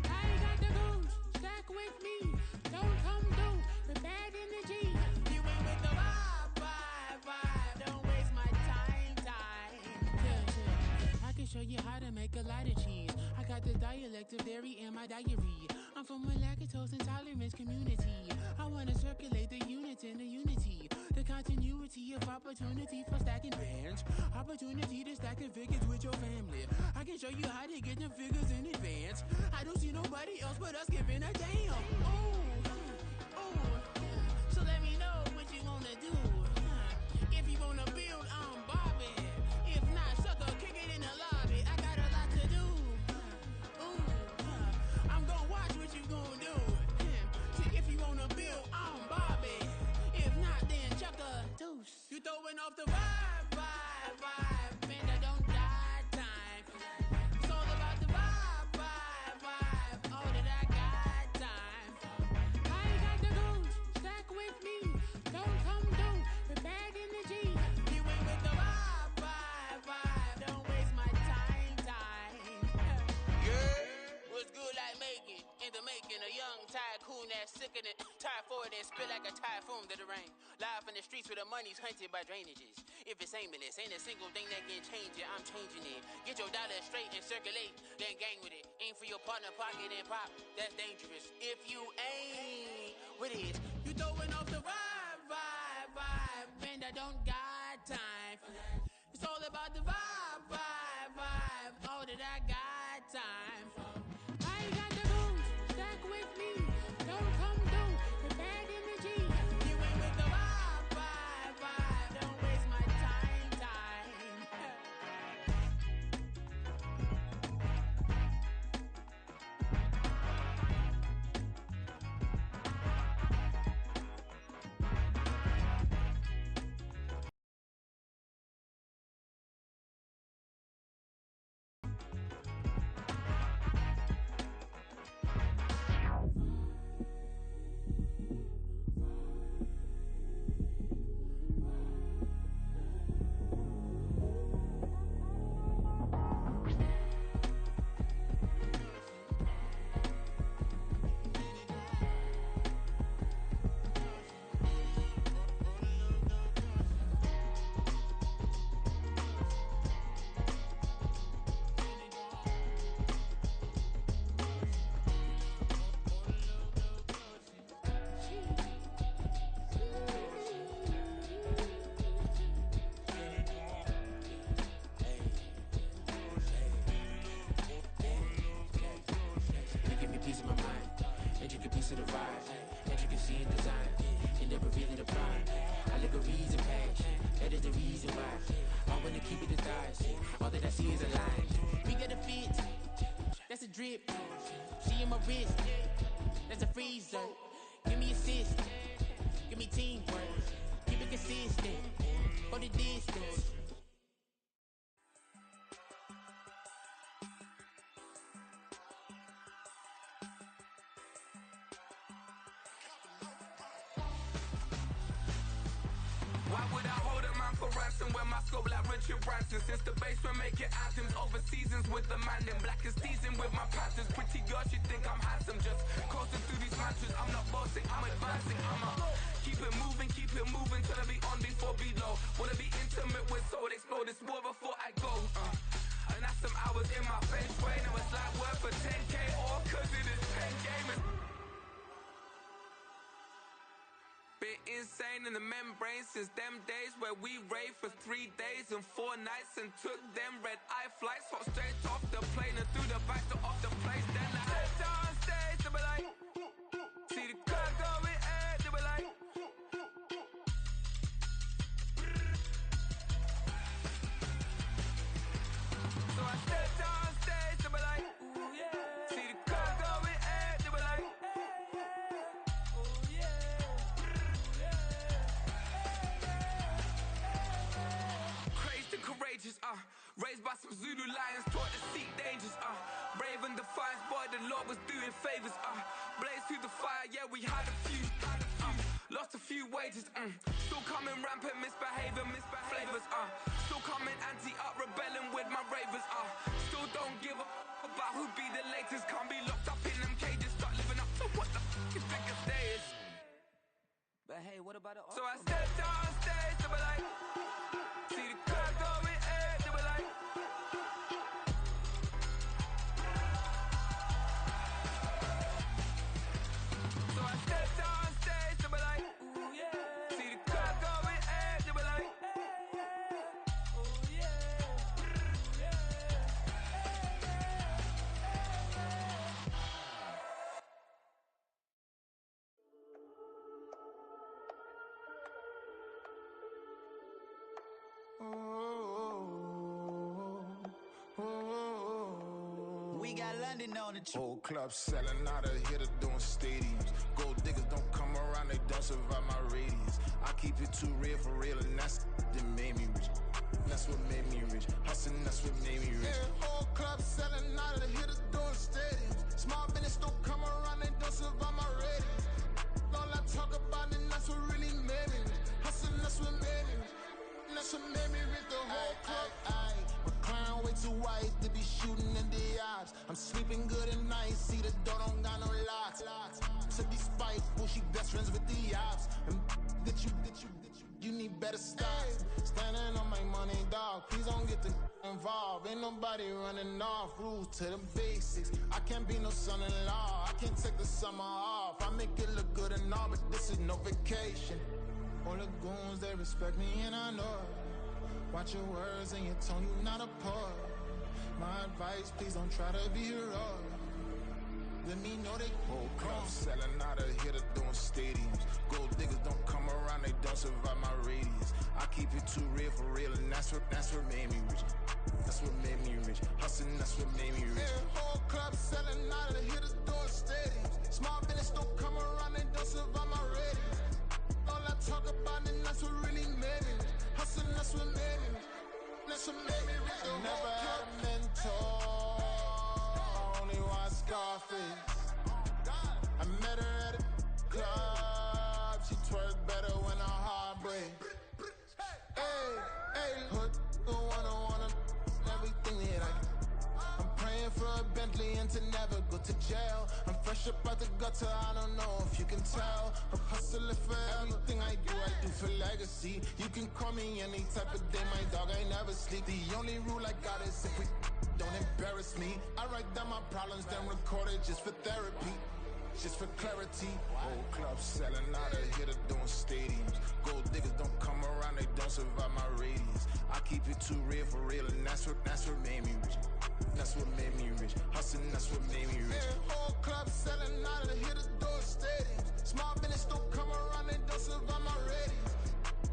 I ain't got the goose, stack with me. Don't come through with bad energy. You ain't with the vibe, don't waste my time. Yeah. I can show you how to make a lot of cheese. I got the dialect of dairy in my diary. I'm from a lactose intolerance community. I wanna circulate the unity and the unity. The continuity of opportunity for stacking bands. Opportunity to stack the figures with your family. I can show you how to get the figures in advance. I don't see nobody else but us giving a damn. Ooh. So let me know what you wanna do. If you wanna build, I'm Bobby. If not, sucker, kick it in the lobby. I got a lot to do. Ooh, I'm gonna watch what you gonna do. See, if you wanna build, I'm Bobby. If not, then chuck a deuce. You throwing off the vibe, and I don't die time. It's all about the vibe, all that I got time. I ain't got the goose, stack with me. Don't come through with bad energy. You ain't with the vibe, don't waste my time. Yeah, what's good like making, in the making, a young tycoon that's sicker than typhoid and spit like a typhoon to the rain. Live in the streets where the money's hunted by drainages. If it's aimless, ain't a single thing that can change it, I'm changing it. Get your dollar straight and circulate, then gang with it. Aim for your partner, pocket and pop, that's dangerous. If you ain't with it, you throwing off the vibe, and I don't got time for that. It's all about the vibe, all that I got time for. I ain't got the goose, stack with me. Don't come through with bad energy. You ain't with the vibe, don't waste my time. That's a drip. She in my wrist. That's a freezer. Give me assist. Give me teamwork. Keep it consistent. Go the distance. would I hold a man for ransom when my scope like Richard Branson? Since the basement making anthems over seasons with the man in black is teasing with my panthers. Pretty girl, she think I'm handsome. Just coasting through these mantras. I'm not bossing, I'm advancing. I'ma keep it moving till I be on before below. Wanna be intimate with soul, explode this war before I go. And that's some hours in my face way. Now it's like worth for 10K or cause it is 10 gaming. Been insane in the membrane since them days where we raved for 3 days and 4 nights and took them red eye flights. Hot straight off the plane and through the back door of the place. Then I head down stage, they be like, see the crowd going air, they be like. So I step down stage, they be like, ooh yeah. See the crowd going air, they be like, ooh yeah. Crazed and courageous, raised by some Zulu lions, taught to seek dangers, brave and defiant, boy, the Lord was doing favors, blaze through the fire, yeah, we had a few, lost a few wages, still coming rampant, misbehavior, flavors, still coming anti-up, rebelling with my ravers, still don't give a about who be the latest, can't be locked up in them cages, start living up to what the is biggest days. But hey, what about the so I step down stage, they be like, see the crowd going air, they be like. So I step down stage, they be like, ooh yeah. See the crowd going air, they be like, ooh yeah. We got London on the trip. Old clubs selling out of here to doing stadiums. Gold diggers don't come around, they don't survive my radius. I keep it too real for real, and that's that made me rich. That's what made me rich. Hustling, that's what made me rich. Yeah, old clubs selling out of here to doing stadiums. Small business don't come around, they don't survive my radius. All I talk about, and that's what really made me rich. Hustling, that's what made me rich. That's what made me rich, the whole club. My clown way too white to be shooting in the eyes. I'm sleeping good at night, see the door don't got no locks. To be spiteful, she best friends with the ops. And you need better stop. Standing on my money, dog. Please don't get involved. Ain't nobody running off. Rules to the basics. I can't be no son-in-law. I can't take the summer off. I make it look good and all, but this is no vacation. All the goons, they respect me and I know it. Watch your words and your tone, you not a poet. My advice, please don't try to be heroic. Let me know they whole clubs selling out of here to doing stadiums. Gold diggers don't come around, they don't survive my radius. I keep it too real for real, and that's what made me rich. That's what made me rich. Hustling, that's what made me rich. Yeah, whole clubs selling out of here to doing stadiums. Small business don't come around, they don't survive my radius. All I talk about, and that's what really made me rich. Hustling, that's what made me rich. That's what made me rich. I never had a mentor. I only watch Scarface. I met her at a club. She twerk better when her heart breaks. Hey, put the one everything that I get. I'm praying for a Bentley and to never go to jail. I'm fresh up out the gutter, I don't know if you can tell. I'm hustling for everything I do for legacy. You can call me any type of day, my dog, I never sleep. The only rule I got is if we don't embarrass me. I write down my problems, then record it just for therapy. Just for clarity. Old clubs selling out of here to doing stadiums. Gold diggers don't come around, they don't survive my radius. I keep it too real for real, and that's what made me rich. That's what made me rich. Hustling, that's what made me rich. Yeah, old clubs selling out of here to doing stadiums. Small business don't come around, they don't survive my radius.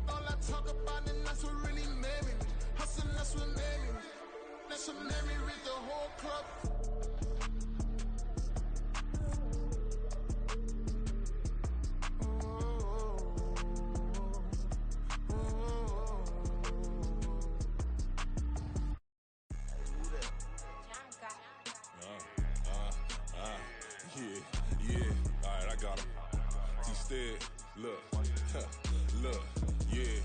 All I talk about, and that's what really made me rich. Hustling, that's what made me rich. That's what made me rich, the whole club. Yeah, alright, I got him. He said, look, yeah.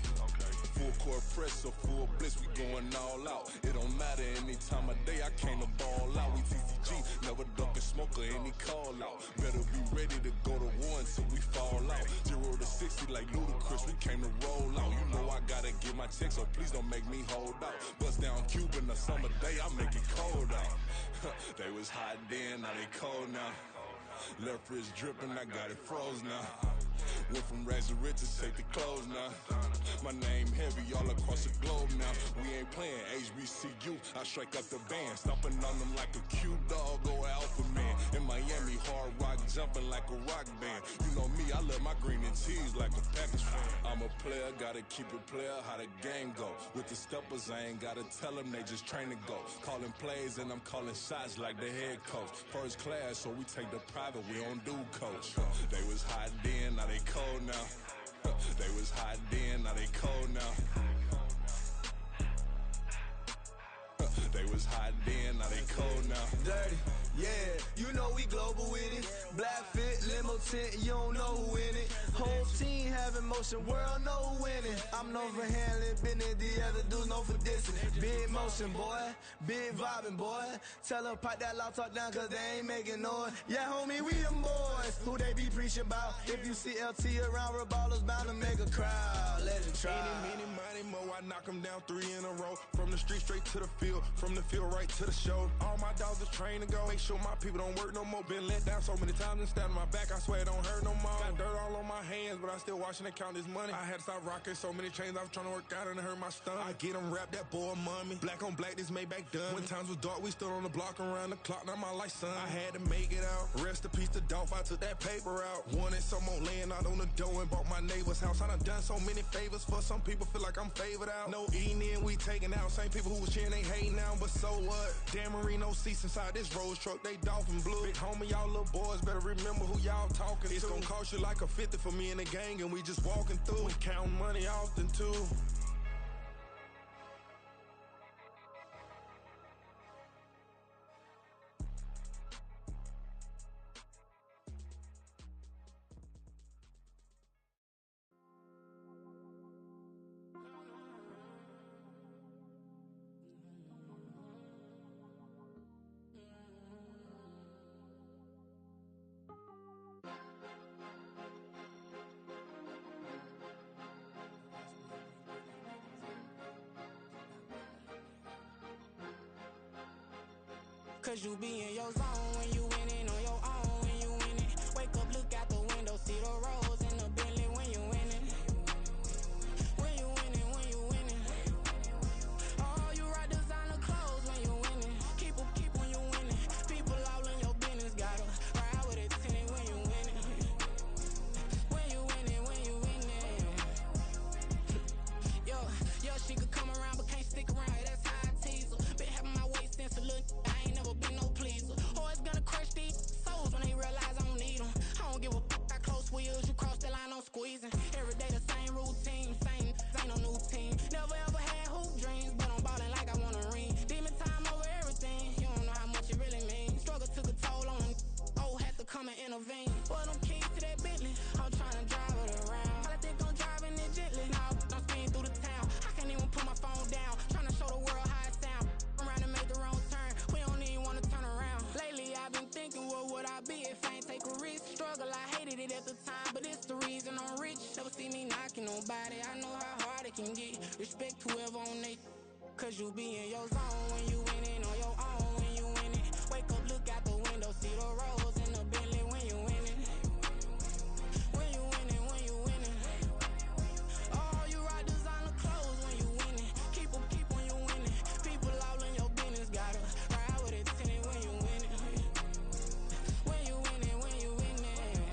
Full court press or full blitz, we going all out. It don't matter any time of day, I came to ball out. We TCG, never duck a smoke or any call out. Better be ready to go to war until we fall out. 0 to 60 like Ludacris, we came to roll out. You know I gotta get my check, so please don't make me hold out. Bust down Cuban a summer day, I make it cold out. They was hot then, now they cold now. Left wrist dripping, I got it froze now. Went from rags to riches, take the clothes now. My name heavy all across the globe now. We ain't playing HBCU, I strike up the band. Stomping on them like a cute dog or alpha man. In Miami, hard rock jumping like a rock band. You know me, I love my green and cheese like a Packers fan. I'm a player, gotta keep it player, how the game go. With the steppers, I ain't gotta tell them, they just train to go. Calling plays and I'm calling shots like the head coach. First class, so we take the private, we don't do coach. They was hot then, now they cold now. They was hot then, now they cold now. They was hot then, now they cold now. Dirty, yeah, you know we global with it. Black fit, limo tint, you don't know who in it. Whole team having motion, world know who winning. I'm known for handling business, the other dudes known for dissing. Big motion, boy, big vibing, boy. Tell her pipe that loud talk down, cause they ain't making noise. Yeah, homie, we them boys, who they be preaching about. If you see LT around, Reballo's bound to make a crowd. Let it try. Eeny, meeny, mo, I knock them down 3 in a row. From the street straight to the field, from the field right to the show. All my dogs are trained to go. Make sure my people don't work no more. Been let down so many times and stabbed my back, I swear it don't hurt no more. Got dirt all on my hands, but I still watching and count this money. I had to stop rocking so many chains, I was trying to work out and it hurt my stomach. I get them wrapped, that boy mommy. Black on black, this Maybach done. When times was dark, we stood on the block around the clock, now my life son. I had to make it out. Rest in peace to Dolph, I took that paper out. Wanted some more laying out on the door and bought my neighbor's house. I done so many favors for some people, feel like I'm favored out. No eating in, we taking out. Same people who was cheering, they hating now, but so what? Dan Marino seats inside this Rolls truck, they dolphin blue. Big homie, y'all little boys better remember who y'all talking to. It's gonna cost you like a 50 for me and the gang, and we just walking through. We counting money often too. Cause you be in your zone when you winning on your own when you winning. Wake up, look out the window, see the roads in the Bentley when you winning. When you winning, when you winning. Oh, you rock designer clothes when you winning. Keep when you winning. People all in your business, gotta ride with it tinted when you winning. When you winning, when you winning. Yo, she could come around but can't stick around. That's how I tease her. Been having my waist since a little. I ain't never been no pleaser. Always gonna crush these souls when they realize I don't need them. I don't give a f***, got close wheels, you cross the line, I'm squeezing. Every day the same routine, same, ain't no new team. Never ever had hoop dreams, but I'm ballin' like I want a ring. Demon time over everything, you don't know how much it really means. Struggle took a toll on them, had to come and intervene. Well, them keys to that Bentley, I'm tryna drive it around. I think I'm driving it gently, now I'm speeding through the town. I can't even put my phone down, tryna show the world how it sound. Around and make the wrong turn, we don't even wanna turn around. Lately I've been thinking, what would I be if I ain't take a risk? Struggle, I hated it at the time, but it's the reason I'm rich. Never see me knocking nobody, I know how hard it can get. Respect whoever on they, cause you be in your zone when you winning on your own when you winning. Wake up, look out the window, see the roads in the Bentley when you winning. When you winning, when you winning. Oh, you rock designer clothes when you winning. Keep when you winning. People all in your business, gotta ride with it tinted when you winning. When you winning, when you winning.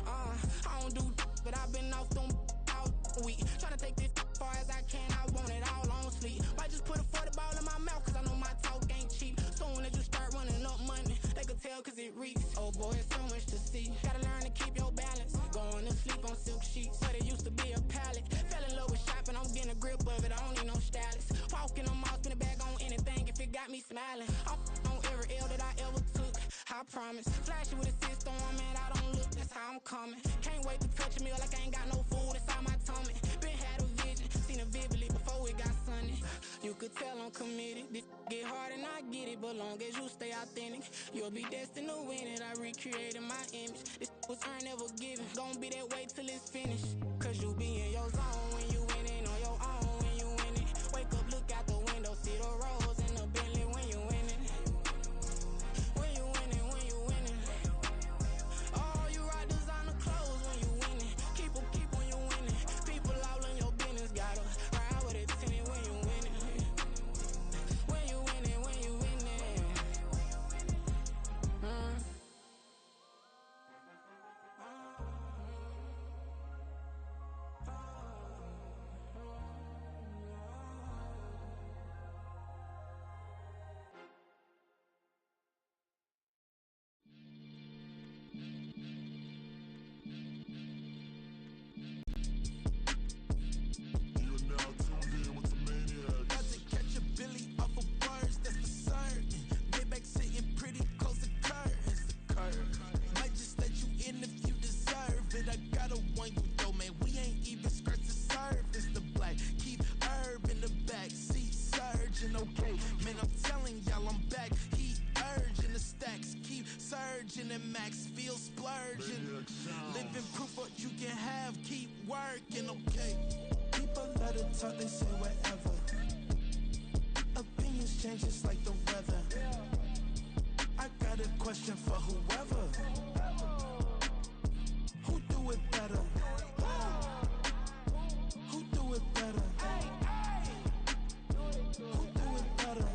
I don't do but I've been off them all week. Tryna take this far as I can, I want it all on sleep. Might just put a 40 ball in my mouth, cause I know my talk ain't cheap. Soon as you start running up money, they could tell cause it reeks. Oh boy, it's so much to see. Gotta learn to keep your balance. Going to sleep on silk sheets, but it used to be a pallet. Fell in love with shopping, I'm getting a grip of it, I don't need no stylist. Walking on mouth, spin a bag on anything if it got me smiling. I'm on every L that I ever took, I promise. Flashy with a system, man, I don't look, that's how I'm coming. Can't wait to touch a meal like I ain't got no food inside my tummy. Been had a vividly before it got sunny. You could tell I'm committed. This get hard and I get it, but long as you stay authentic, you'll be destined to win it. I recreated my image. This was earned, never given. Gonna be that way till it's finished. Cause you be in your zone when you winning on your own when you winning. Wake up, look out the window, see the rose in the Bentley when you winning. When you winning, when you winning. Oh, you rock designer clothes when you winning. Keep when you winning. People all in your business, gotta ride with it tinted when you winning. When you winning, when you winning. Got to catch a Billy off of words, that's for certain. Maybach sitting pretty close to curtains, the curve. Might just let you in if you deserve it. I gotta warn you though, man, we ain't even scratched the surface. The black, keep herb in the back seat, surging, okay. Man, I'm telling y'all I'm back. Heat urging the stacks, keep surging and max feel splurging. Living proof what you can have, keep working, okay. People let it talk, they say whatever. Opinions change just like the weather. I got a question for whoever. Who do it better? Who do it better? Who do it better?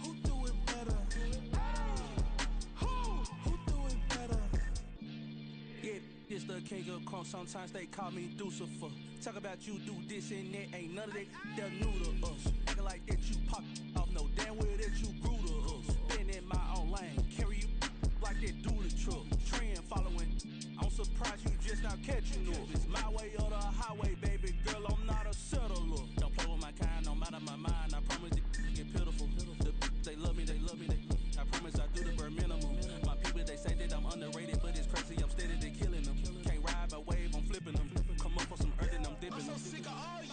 Who do it better? Who do it better? Yeah, this the king of crunk. Sometimes they call me Lucifer. Talk about you do this and that. Ain't none of that they're new to us. Acting like that you pop off. No damn well that you grew to us. Been in my own lane. Carry you like that do the truck. Trend following. I'm surprised you just now catching up. It's my way or the highway, baby girl. I'm not a settler. Don't play with my kind. I'm out of my mind. I promise it get pitiful. They love me. I promise I do the bare minimum. My people, they say that I'm underrated, but it's crazy. I'm steady, they killing them. Can't ride my wave, I'm flipping them. Come up for some earth and I'm dipping them. I'm so sick of all you.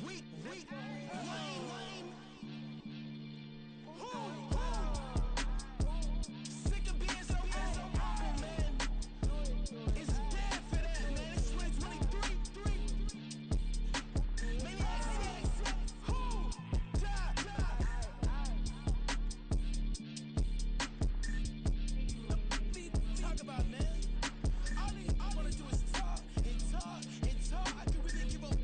Weak, lame. Sick of being so humble, man. It's dead for that, man. It's 2023. Maniacs. Talk about, man. All I wanna do is talk and talk and talk. I can really give up.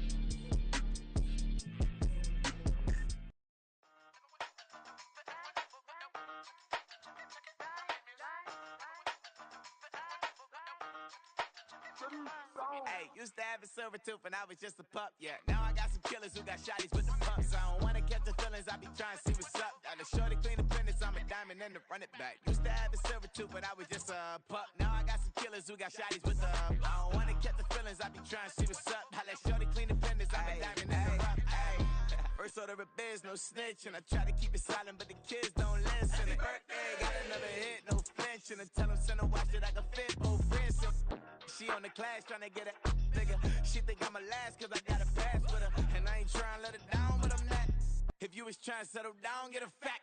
Hey, used to have a silver tooth when I was just a pup, yeah. Now I got some killers who got shotties with the pumps. I don't wanna catch the feelings, I be trying to see what's up. Got the shorty clean the pendants, I'm a diamond and the run it back. Used to have a silver tooth when I was just a pup. Now I got some killers who got shotties with the I don't wanna catch the feelings, I be trying to see what's up. I let shorty clean the pendants, I'm a diamond and the rough. First order of biz, no snitch, and I try to keep it silent, but the kids don't listen. The birthday got another hit, no flinch, and I tell them send a watch that I can fit both wrists. She on the class trying to get a nigga. She think I'm a last cause I got a pass with her. And I ain't trying to let her down, but I'm not. If you was trying to settle down, get a fact.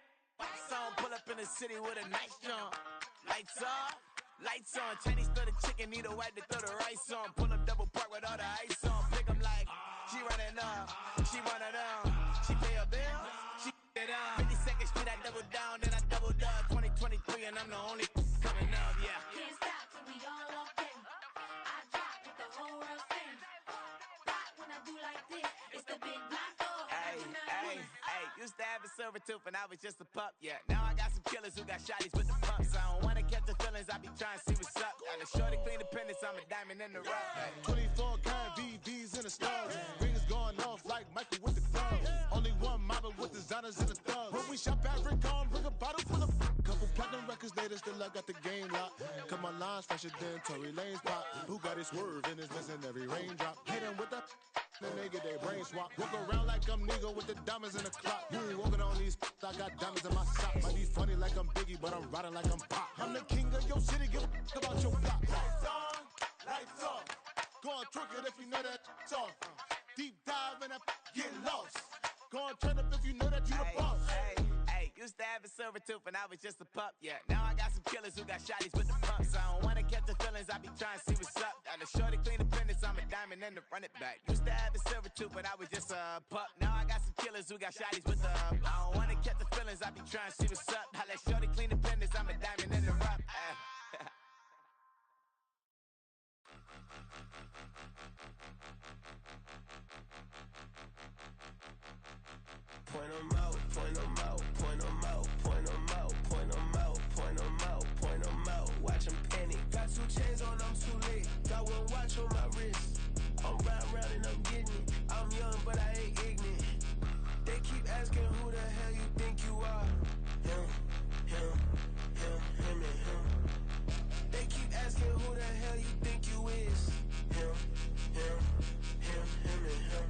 Song pull up in the city with a nice jump. Lights off, lights on. Chinese throw the chicken, need a wipe to throw the rice on. Pull up double park with all the ice on. Pick 'em like, she running up, she one of them. She pay her bills, she it up. 52nd Street, I double down, then I doubled up. 2023 and I'm the only coming up, yeah. Can't stop till we all locked in. I drop with the whole world sing. Rock when I do like this, it's the big black dog. Hey, used to have a silver tooth and I was just a pup, yeah. Now I got some killers who got shotties with the pumps. I don't wanna catch the feelings, I be trying to see what's up. Got a shorty clean the pendants, I'm a diamond in the rough. 24 karat VVs in the stars. Rings going off like Michael with the gloves. Only one model with designers in the thugs. When we shop at Rick on, bring a bottle full of couple platinum records later, still I got the game locked. Cause my lines fresher than Tory Lane's pop. Bugatti swerve and it's missing every raindrop. Hit 'em with that. Then they get their brain swap. Walk around like I'm nigga with the diamonds in the clock. You ain't walking on these, I got diamonds in my socks. Might be funny like I'm Biggie, but I'm riding like I'm Pop. I'm the king of your city, give a about your block. Lights on, lights off. Go and twerk it if you know that off. Deep dive and get lost. Go and turn up if you know that you the boss. Hey, used to have a silver tooth and I was just a pup, yeah. Now I got some killers who got shotties with the pumps. I don't wanna catch the feelings, I be trying to see what's up. Got a shorty clean the fitness, I'm a diamond and to run it back. Used to have a silver tooth, but I was just a pup. Now I got some killers who got shotties with the I don't wanna catch the feelings, I be trying to see what's up. I let shorty clean the fitness, I'm a diamond and to run. Point 'em out, point 'em out, point 'em out, point 'em out, point 'em out, point 'em out, point 'em out. Watch 'em panic. Got 2 chains on, I'm too late. Got 1 watch on my wrist. I'm round and I'm getting it. I'm young, but I ain't ignorant. They keep asking who the hell you think you are. Him, him, him, him, and him. They keep asking who the hell you think you is. Him, him, him, him, and him.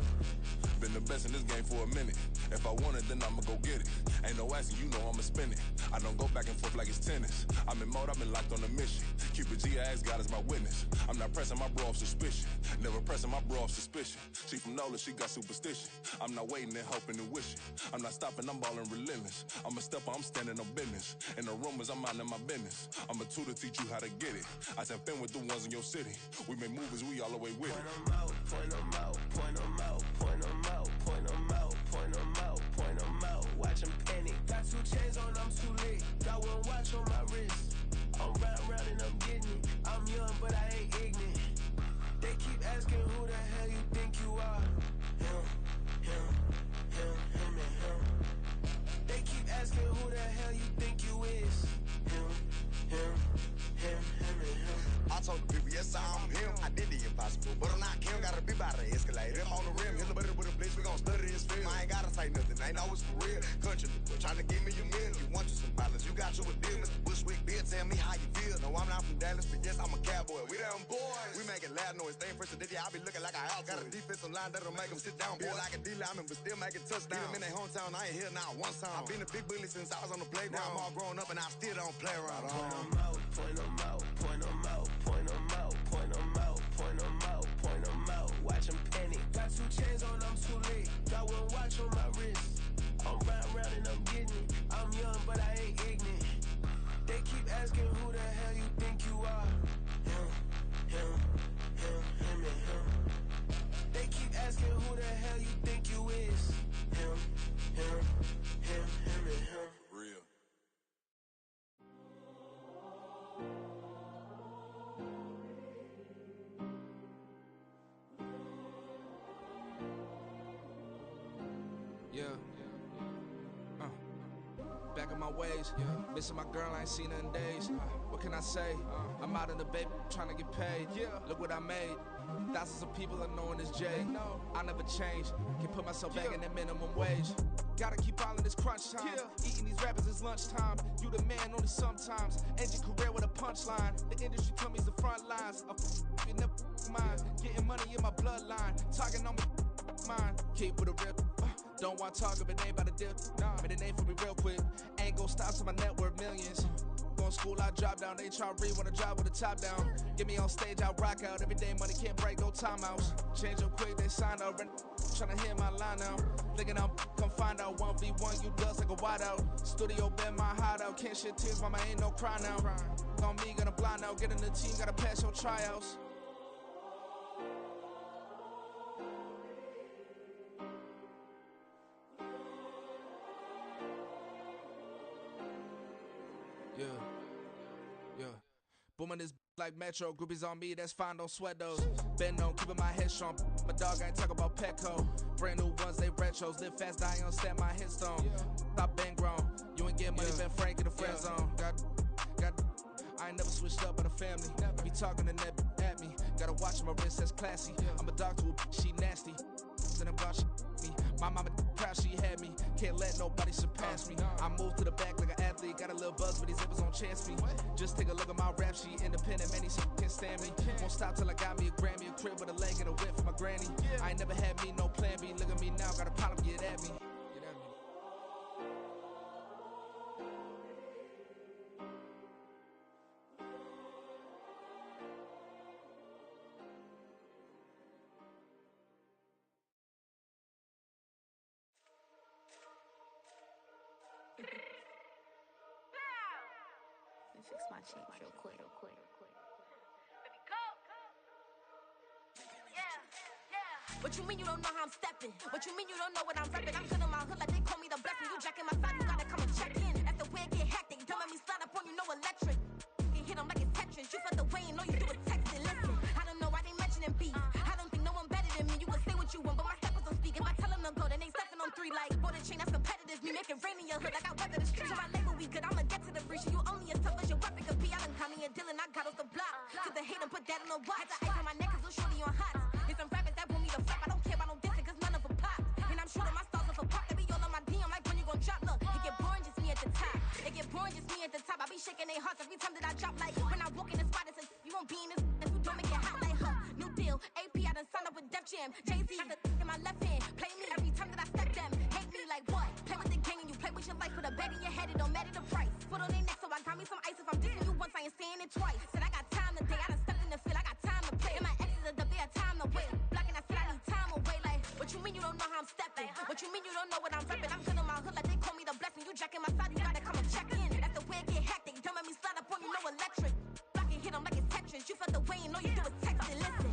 Been the best in this game for a minute. If I want it, then I'ma go get it. Ain't no asking, you know I'ma spin it. I don't go back and forth like it's tennis. I'm in mode, I've been locked on a mission. Cupid G, I ask God as my witness. I'm not pressing my bro off suspicion. Never pressing my bro off suspicion. She from Nola, she got superstition. I'm not waiting and hoping and wishing. I'm not stopping, I'm balling relentless. I'm a stepper, I'm standing on business. In the rumors, I'm minding my business. I'm a tutor, teach you how to get it. I said, been with the ones in your city. We make movies, we all the way with it. Point 'em out, point 'em out, point 'em out, point 'em out, point 'em out, point 'em out, point 'em out. Watch 'em panic. Got 2 chains on, I'm too late. Got 1 watch on my wrist. I'm round and I'm getting it. I'm young, but I ain't ignorant. They keep asking who the hell you think you are. Him, him, him, him, and him. They keep asking who the hell you think you is. Him, him, him, him, and him. I told the people, yes, I'm him. I did the impossible, but I'm not Kim. Gotta be by the escalator. Him on the rim, hit the butter with a blitz. We gon' study his film. I ain't gotta say nothing, ain't know it's for real. Country people trying to give me a meal. You want you some violence, you got you a deal. Mr. Bushwick, Bill, tell me how you feel. No, I'm not from Dallas, but yes, I'm a cowboy. We them boys. We making loud noise. Stay first to I be looking like a house. Got a defensive line that'll make them sit down. Feel like a D-lineman, but still making touchdowns. Beat them in their hometown, I ain't here now one time. I been a big bully since I was on the playground. Now I'm all grown up and I still don't play around. Point 'em out, point 'em out, point 'em out, point 'em out, point 'em out, point 'em out, point 'em out. Watch 'em panic. Got 2 chains on, I'm too late. Got 1 watch on my wrist. I'm round and I'm getting it. I'm young, but I ain't ignorant. They keep asking who the hell you think you are. Him, him, him, him, and him. They keep asking who the hell you think you is. Him, him, him, him, and him. Real. Yeah. Back in my ways, missing my girl, I ain't seen her in days. What can I say? I'm out in the baby, trying to get paid. Look what I made. Thousands of people are knowing this Jay. I never change. Can put myself back in that minimum wage. Gotta keep all in this crunch time. Eating these rappers is lunchtime. You the man only sometimes. End your career with a punchline. The industry told me it's the front lines. You never mine. Getting money in my bloodline. Talking on me, mine. Keep with a real. Don't want to talk if it ain't about a deal. Made a name for me real quick. Ain't gon' stop till my net worth millions. Going school, I drop down. They try to read when I drive with the top down. Get me on stage, I rock out. Every day money can't break, no timeouts. Change up quick, they sign up. Tryna hear my line now. Thinking I'm come find out 1v1, you dust like a wideout. Studio been my hideout. Can't shed tears, mama ain't no cry now. On me, gonna blind out. Get in the team, gotta pass your tryouts. Yeah. Booming this like Metro. Groupies on me, that's fine, don't sweat those. Been on, keeping my head strong. My dog ain't talk about Petco. Brand new ones, they retros. Live fast, die on, stand my headstone. Stop been grown. You ain't get money, been frank in the friend zone. I ain't never switched up on the family. Be talking to that at me. Gotta watch my wrist, that's classy. I'm a dog to a she nasty. Then I'm gone, she me. My mama proud she had me. Can't let nobody surpass me. I moved to the back like an athlete. Got a little buzz, but these zippers on chance me. Just take a look at my rap sheet. Independent, man, these can't stand me. Won't stop till I got me a Grammy, a crib with a leg and a whip for my granny. I ain't never had me no plan B. Look at me now, got a problem, get at me. fix my change real quick. What you mean you don't know how I'm stepping? What you mean you don't know what I'm repping? I'm good in my hood like they call me the blessing. You jacking my side, you gotta come and check in. That's the way it get hectic. Don't make me slide up on you, no electric. Get hit them like it's Tetris. You felt the way and all you do is texting. Listen, I don't know why they mentioning beef. I don't think no one better than me. You can say what you want, but my steppers don't speak. If I tell them to go, then they stepping on 3 like bought a chain that's competitive. Me making rain in your hood like I weather the streets. So my label we good, I'ma get to the breach. You only as tough as your weapon could be. I done Connie and Dylan, I got off the block. Cause they hate them, put that on the watch. Had the ice on my neck cause little shorty on hot. There's some rappers that want me to flop. I don't care about no dissing cause none of them pop. And I'm shooting my stars off a pop. They be all on my DM like when you gon' drop. Look, it get boring just me at the top. It get boring just me at the top. I be shaking their hearts every time that I drop. Like when I walk in the spot, it says you won't be in this. If you don't make it hot like her. New deal, AP, I done signed up with Def Jam. Jay-Z, got the in my left hand. Play me every time that I step them. Hate me like what? Play with the gang and you play with your life. Put a bag in your head, it don't matter the price. Put on their neck, so I got me some ice. If I'm dissing you once, I ain't saying it twice. Said I got time today, I done stepped in the field, I got time to play. And my exes are up there, time to wait. Blocking, I said I need time away. Like, what you mean you don't know how I'm stepping? What you mean you don't know what I'm repping? I'm good in my hood like they call me the blessing. You jacking my side, you gotta come and check in. That's the way it get hectic. Don't make me slide up on you, no electric. Blocking, hit them like it's Tetris. You felt the way and all you do is text and listen.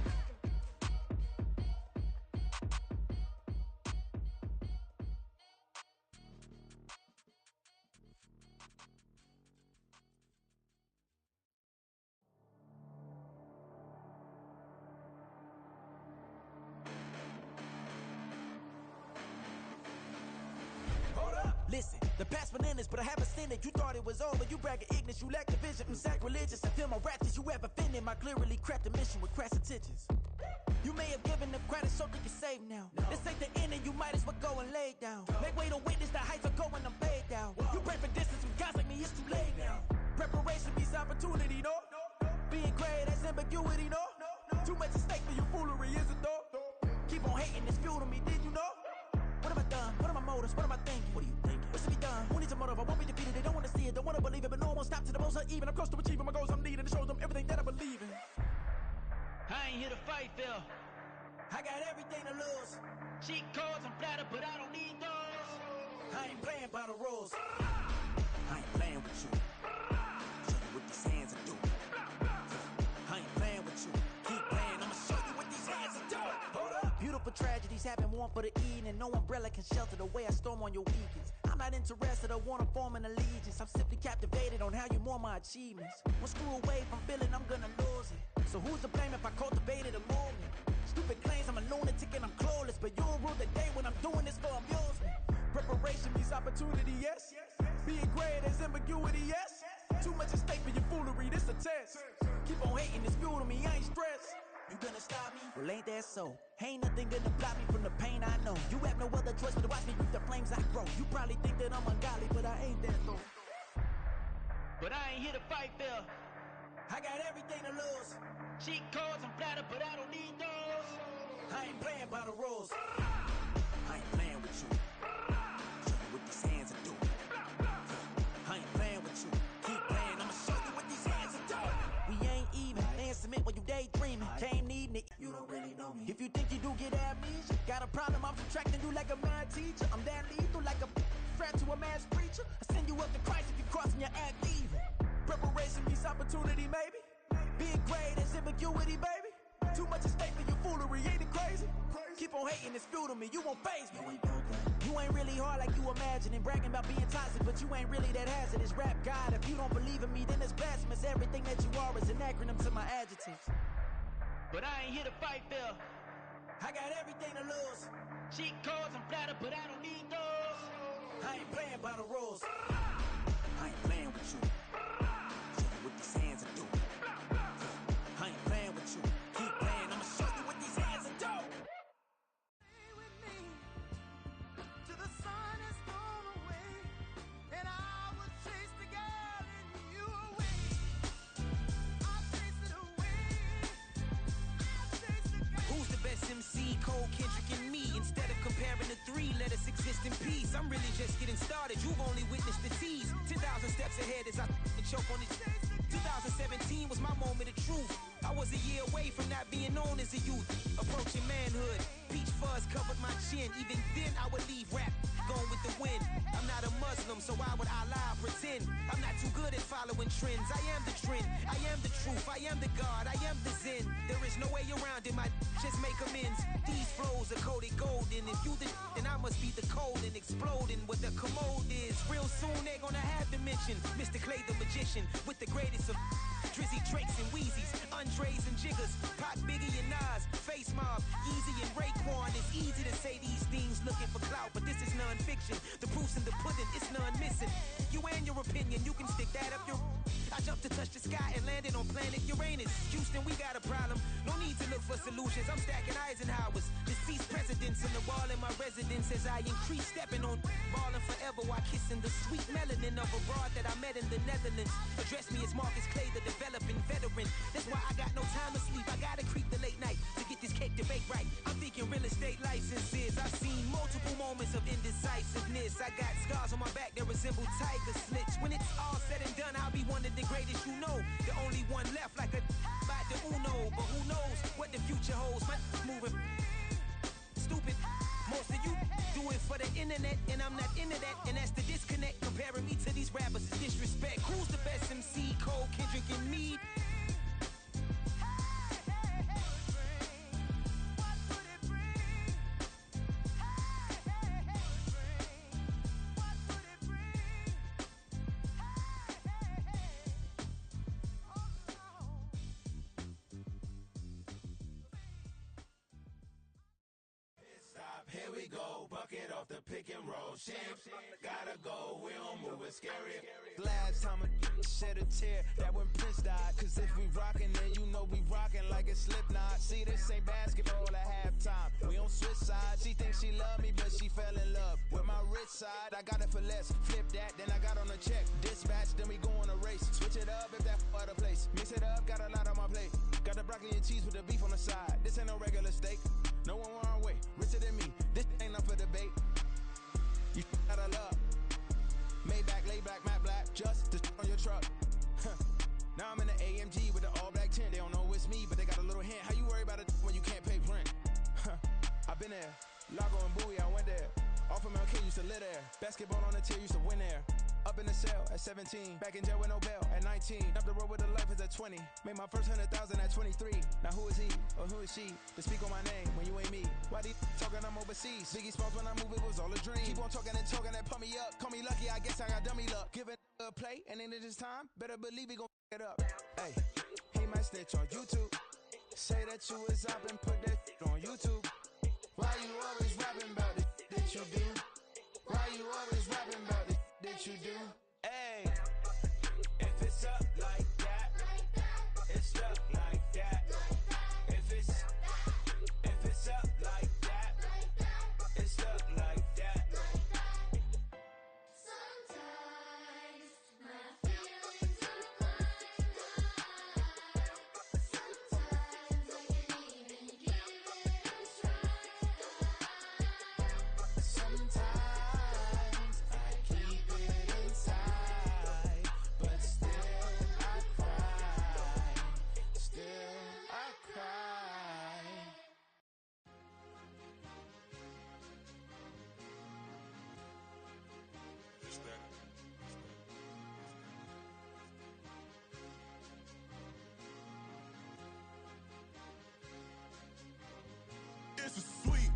Listen, the past bananas, but I haven't seen it. You thought it was over, you bragging ignorance, you lack the vision. I'm sacrilegious, I feel my wrath as you ever offended. My clearly crafted mission with crass intentions. You may have given them credit so they can save now. This ain't the end and you might as well go and lay down. Make way to witness the heights are going, I'm paid down. You pray for distance with guys like me, it's too late now. Preparation means opportunity, no? Being great, that's ambiguity, no? Too much at stake for your foolery, is it though? Keep on hating, it's fuel to me, did you know? What have I done? What are my motives? What am I thinking? What are you thinking? What's to be done? Who needs a motive? I won't be defeated. They don't want to see it, don't want to believe it, but no one won't stop to the most even. I'm close to achieving my goals. I'm needing to show them everything that I believe in. I ain't here to fight, Phil. I got everything to lose. Cheat codes, I'm flattered, but I don't need those. I ain't playing by the rules. I ain't playing with you. Show you what these hands are doing. I ain't playing with you. Keep playing, I'ma show you what these hands are doing. Hold up. Beautiful tragedies happen, one for the evening. No umbrella can shelter the way I storm on your weekends. I'm not interested, I wanna form an allegiance. I'm simply captivated on how you more my achievements. One screw away from feeling I'm gonna lose it. So who's to blame if I cultivated a movement? Stupid claims I'm a lunatic and I'm clueless, but you'll rule the day when I'm doing this for amusement. Preparation means opportunity, yes. Being great as ambiguity, yes. Too much at stake for your foolery, this a test. Keep on hating, it's fuel to me, I ain't stressed. You gonna stop me? Well, ain't that so? Ain't nothing gonna block me from the pain I know. You have no other choice but to watch me reap the flames I grow. You probably think that I'm ungodly, but I ain't that though. But I ain't here to fight, Phil. I got everything to lose. Cheat codes, I'm flattered, but I don't need those. I ain't playing by the rules. I ain't playing with you. Show you what these hands are doing. I ain't playing with you. Keep playing, I'ma show you what these hands are doing. We ain't even. They ain't submit when you daydreaming. Came needing it. You don't really know me. If you think you do get amnesia, got a problem, I'm subtracting you like a mad teacher. I'm that lethal like a threat to a mass preacher. I send you up to Christ if you crossing your act evil. Preparation means opportunity, maybe. Being great as ambiguity, baby. Too much at stake for your foolery, ain't it crazy? Keep on hating, it's fuel to me, you won't faze me. You ain't really hard like you imagining. Bragging about being toxic, but you ain't really that hazardous. Rap God, if you don't believe in me, then it's blasphemous. Everything that you are is an acronym to my adjectives. But I ain't here to fight, Phil. I got everything to lose. Cheat codes, I'm flattered, but I don't need those. I ain't playing by the rules. I ain't playing with you. Show you what these hands are doing. I ain't playing with you. Keep playing, I'ma show you what these hands are doing. Stay with me till the sun is thrown away, and I will chase the girl in you away. I'll chase it away. I'll chase the girl. Who's the best MC? Cole, Kendrick, and me. Instead of comparing the three, let us exist in peace. I'm really just getting started. You've only witnessed the tease. 10,000 steps ahead as I choke on it. 2017 was my moment of truth. I was a year away from not being known as a youth. Approaching manhood, peach fuzz covered my chin. Even then I would leave rap going with the wind. I'm not a Muslim, so why would I lie or pretend? I'm not too good at following trends. I am the trend, I am the truth, I am the God, I am the Zen. There is no way around it, my just make amends. These flows are coated golden. If you the then I must be the cold and exploding what the commode is. Real soon they're gonna have to mention Mr. Clay the magician with the greatest of Drizzy, Drakes, and Wheezies, Andres and Jiggers, Pac, Biggie, and Nas, Face Mob, Yeezy, and Raekwon. It's easy to say these things looking for clout, but this is non-fiction. The proof's in the pudding, it's none missing. You and your opinion, you can stick that up your... I jumped to touch the sky and landed on planet Uranus. Houston, we got a problem. No need to look for solutions. I'm stacking Eisenhowers. Deceased presidents in the wall in my residence as I increase stepping on ballin' forever while kissing the sweet melanin of a broad that I met in the Netherlands. Address me as Marcus Clay, the developing veteran. That's why I got no time to sleep. I gotta creep the late night to get this cake to bake right. I'm thinking real estate licenses. I've seen multiple moments of indecisiveness. I got scars on my back that resemble tiger slits. When it's all said and done, I'll be one of the greatest you know. The only one left like a by the Uno. But who knows what the future holds. My moving stupid. Most of you do it for the internet, and I'm not into that. And that's the disconnect. Comparing me to these rappers is disrespect. Who's the best MC? Cole, Kendrick, and me? Here we go, bucket off the pick and roll. Champs, gotta go, we don't move it scary. Last time a shed a tear, that when Prince died. Cause if we rockin', then you know we rockin' like a Slipknot. See, this ain't basketball at halftime. We on switch sides. She thinks she love me, but she fell in love with my rich side. I got it for less. Flip that, then I got on a check. Dispatch, then we go on a race. Switch it up if that other place. Mix it up, got a lot on my plate. Got the broccoli and cheese with the beef on the side. This ain't no regular steak. No one wrong way, richer than me. This ain't up for debate. You out of love. Maybach, lay back, matte black, just to on your truck. Now I'm in the AMG with the all black tint. They don't know it's me, but they got a little hint. How you worry about it when you can't pay rent? I've been there. Lago and Bowie, I went there. Off of MLK, used to live there. Basketball on the tier, used to win there. Up in the cell at 17. Back in jail with no bail at 19. Up the road with the life is at 20. Made my first 100,000 at 23. Now who is he or who is she to speak on my name when you ain't me? Why they talking I'm overseas? Biggie Smalls when I move, it was all a dream. Keep on talking and talking and pump me up. Call me lucky, I guess I got dummy luck. Give it a play and then it's time. Better believe we gon' it up. Hey, he might snitch on YouTube. Say that you was up and put that on YouTube. Why you always rapping about it that you do? Why you always rapping about it that you do? Hey, if it's up like that, it's up like that. If it's up like that, it's up like that. Sometimes my feelings are flying high. Sometimes I can't even give it a try. Sometimes I keep it inside, but still I cry. Still I cry. It's a sweep.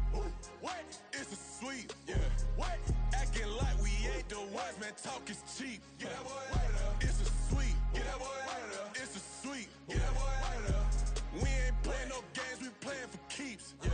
What? It's a sweep. Yeah. What? Acting like we ain't the ones, man. Talk is cheap. Get that boy out of there. It's a sweep. Get that boy out of there. It's a sweep. Get that boy out of there. We ain't playing no games, we playing for keeps. Yeah.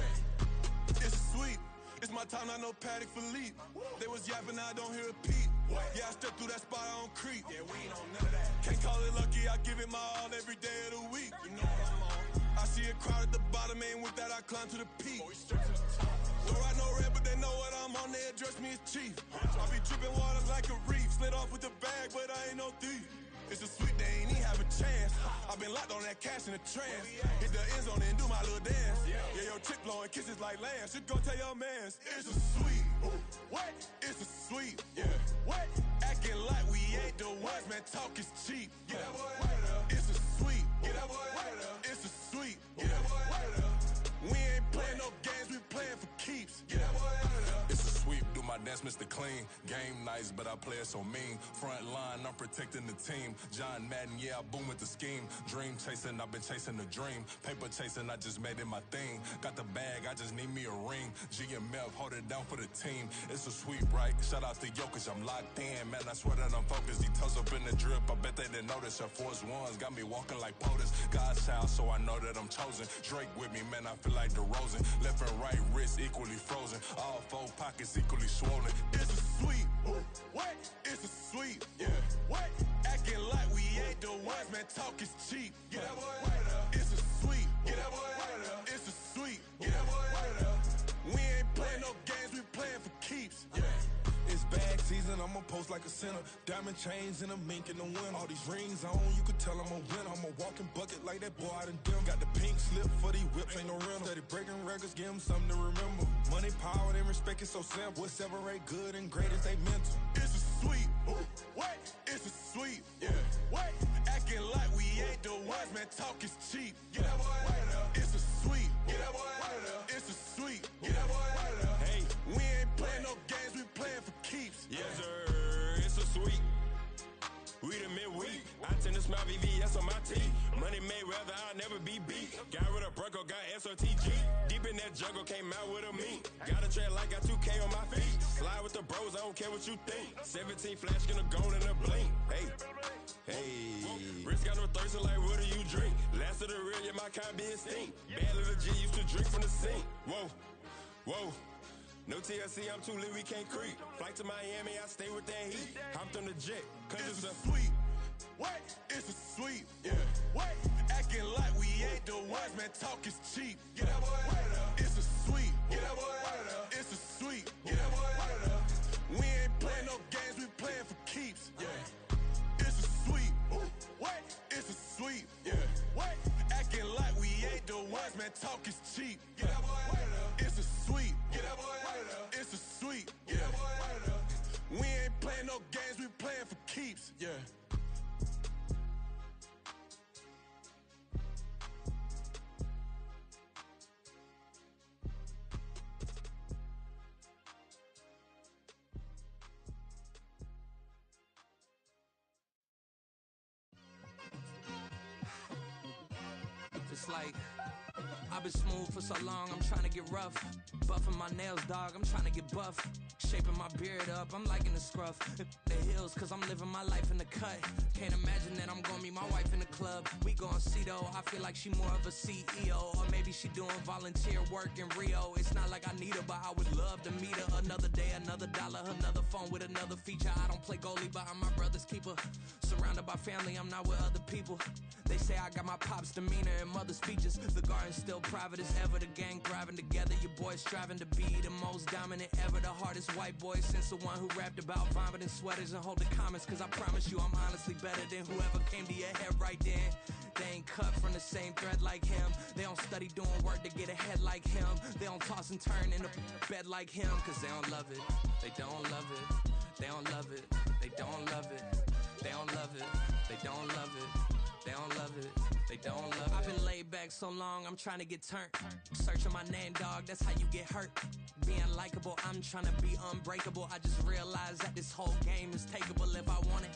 It's a sweep. It's my time, not no Paddock Philippe. They was yapping, I don't hear a peep. Yeah, I step through that spot, I don't creep. Yeah, we ain't on none of that. Can't call it lucky, I give it my all every day of the week. You know what I'm on. I see a crowd at the bottom, and with that I climb to the peak. Don't ride no red, but they know what I'm on, they address me as chief. I be dripping water like a reef, slid off with the bag, but I ain't no thief. It's a sweet, they ain't even have a chance. I've been locked on that cash in a trance. Hit the end zone and do my little dance. Yeah, your chick blowing kisses like Lance. Should go tell your mans. It's a sweet. What? It's a sweet. Yeah. What? Acting like we ain't the ones, man. Talk is cheap. Get that boy out of there. It's a sweet. Get that boy out of there. It's a ass Mr. Clean. Game nice, but I play it so mean. Front line, I'm protecting the team. John Madden, yeah, I boom with the scheme. Dream chasing, I've been chasing the dream. Paper chasing, I just made it my thing. Got the bag, I just need me a ring. GMF, hold it down for the team. It's a sweep, right? Shout out to Jokic, I'm locked in. Man, I swear that I'm focused. He toes up in the drip, I bet they didn't notice. Air Force Ones got me walking like POTUS. God's child, so I know that I'm chosen. Drake with me, man, I feel like DeRozan. Left and right wrist equally frozen. All four pockets equally swollen. It's a sweep. What? It's a sweep. Yeah. What? Acting like we ain't the ones, man. Talk is cheap. Get that boy out of there. It's a sweep. Get that boy out of there. It's a sweep. Get that boy out of there. We ain't playing no games, we playing for keeps. Yeah. It's bag season, I'ma post like a sinner. Diamond chains and a mink in the wind. All these rings on, you could tell I'm a winner. I'm a walking bucket like that boy out in dim. Got the pink slip for these whips, ain't no rental. Steady breaking records, give them something to remember. Money, power, and respect is so simple. What separate good and great is they mental. It's a sweep. What? It's a sweep. Yeah. What? Acting like we ain't the ones, man. Talk is cheap. Get that boy out of there. It's a sweep. Get that boy out of there. It's a sweep. Get that boy out of there. Hey, we ain't playing no games, we playing for keeps. Yes, sir. It's a sweep. We the midweek. I tend to smile VVS on my teeth. Money made rather I'll never be beat. Got rid of Bronco, got SOTG. Deep in that jungle, came out with a meat. Got a tread like got 2K on my feet. Slide with the bros, I don't care what you think. 17 flash gonna go in a blink. Hey. Hey, wrist got no thirst, like what do you drink? Last of the real, yeah, my kind be extinct. Bad little G used to drink from the sink. Whoa, whoa. No TLC, I'm too lit, we can't creep. Flight to Miami, I stay with that heat. Hopped on the jet, cause it's a sweep. What? It's a sweep. Yeah. What? Acting like we ain't the ones, man. Talk is cheap. Get that boy out of there. It's a sweep. Get that boy out of there. It's a sweep. Get that boy out of there. We ain't playing no games, we playing for keeps. Yeah. It's a sweep. What? It's a sweep. Yeah. What? Acting like we ain't the ones, man. Talk is cheap. Get that boy out of there. It's a sweep. Get that boy out of there. It's a sweep. Get that boy out of there. We ain't playing no games, we playing for keeps. Yeah. It's like I've been smooth for so long, I'm trying to get rough. Buffing my nails, dog, I'm trying to get buff. Shaping my beard up, I'm liking the scruff. The hills, cause I'm living my life in the cut. Can't imagine that I'm gonna meet my wife in the club. We gon' see though, I feel like she more of a CEO. Or maybe she doing volunteer work in Rio. It's not like I need her, but I would love to meet her. Another day, another dollar, another phone with another feature. I don't play goalie, but I'm my brother's keeper. Surrounded by family, I'm not with other people. They say I got my pop's demeanor and mother's features. The garden's still private as ever, the gang thriving together. Your boy striving to be the most dominant ever. The hardest white boy since the one who rapped about vomiting sweaters and holding comments. Cause I promise you I'm honestly better than whoever came to your head right then. They ain't cut from the same thread like him. They don't study doing work to get ahead like him. They don't toss and turn in the bed like him. Cause they don't love it, they don't love it. They don't love it, they don't love it. They don't love it, they don't love it. They don't love it, they don't love it. I've been laid back so long, I'm trying to get turned. Searching my name, dog, that's how you get hurt. Being likable, I'm trying to be unbreakable. I just realized that this whole game is takeable if I want it.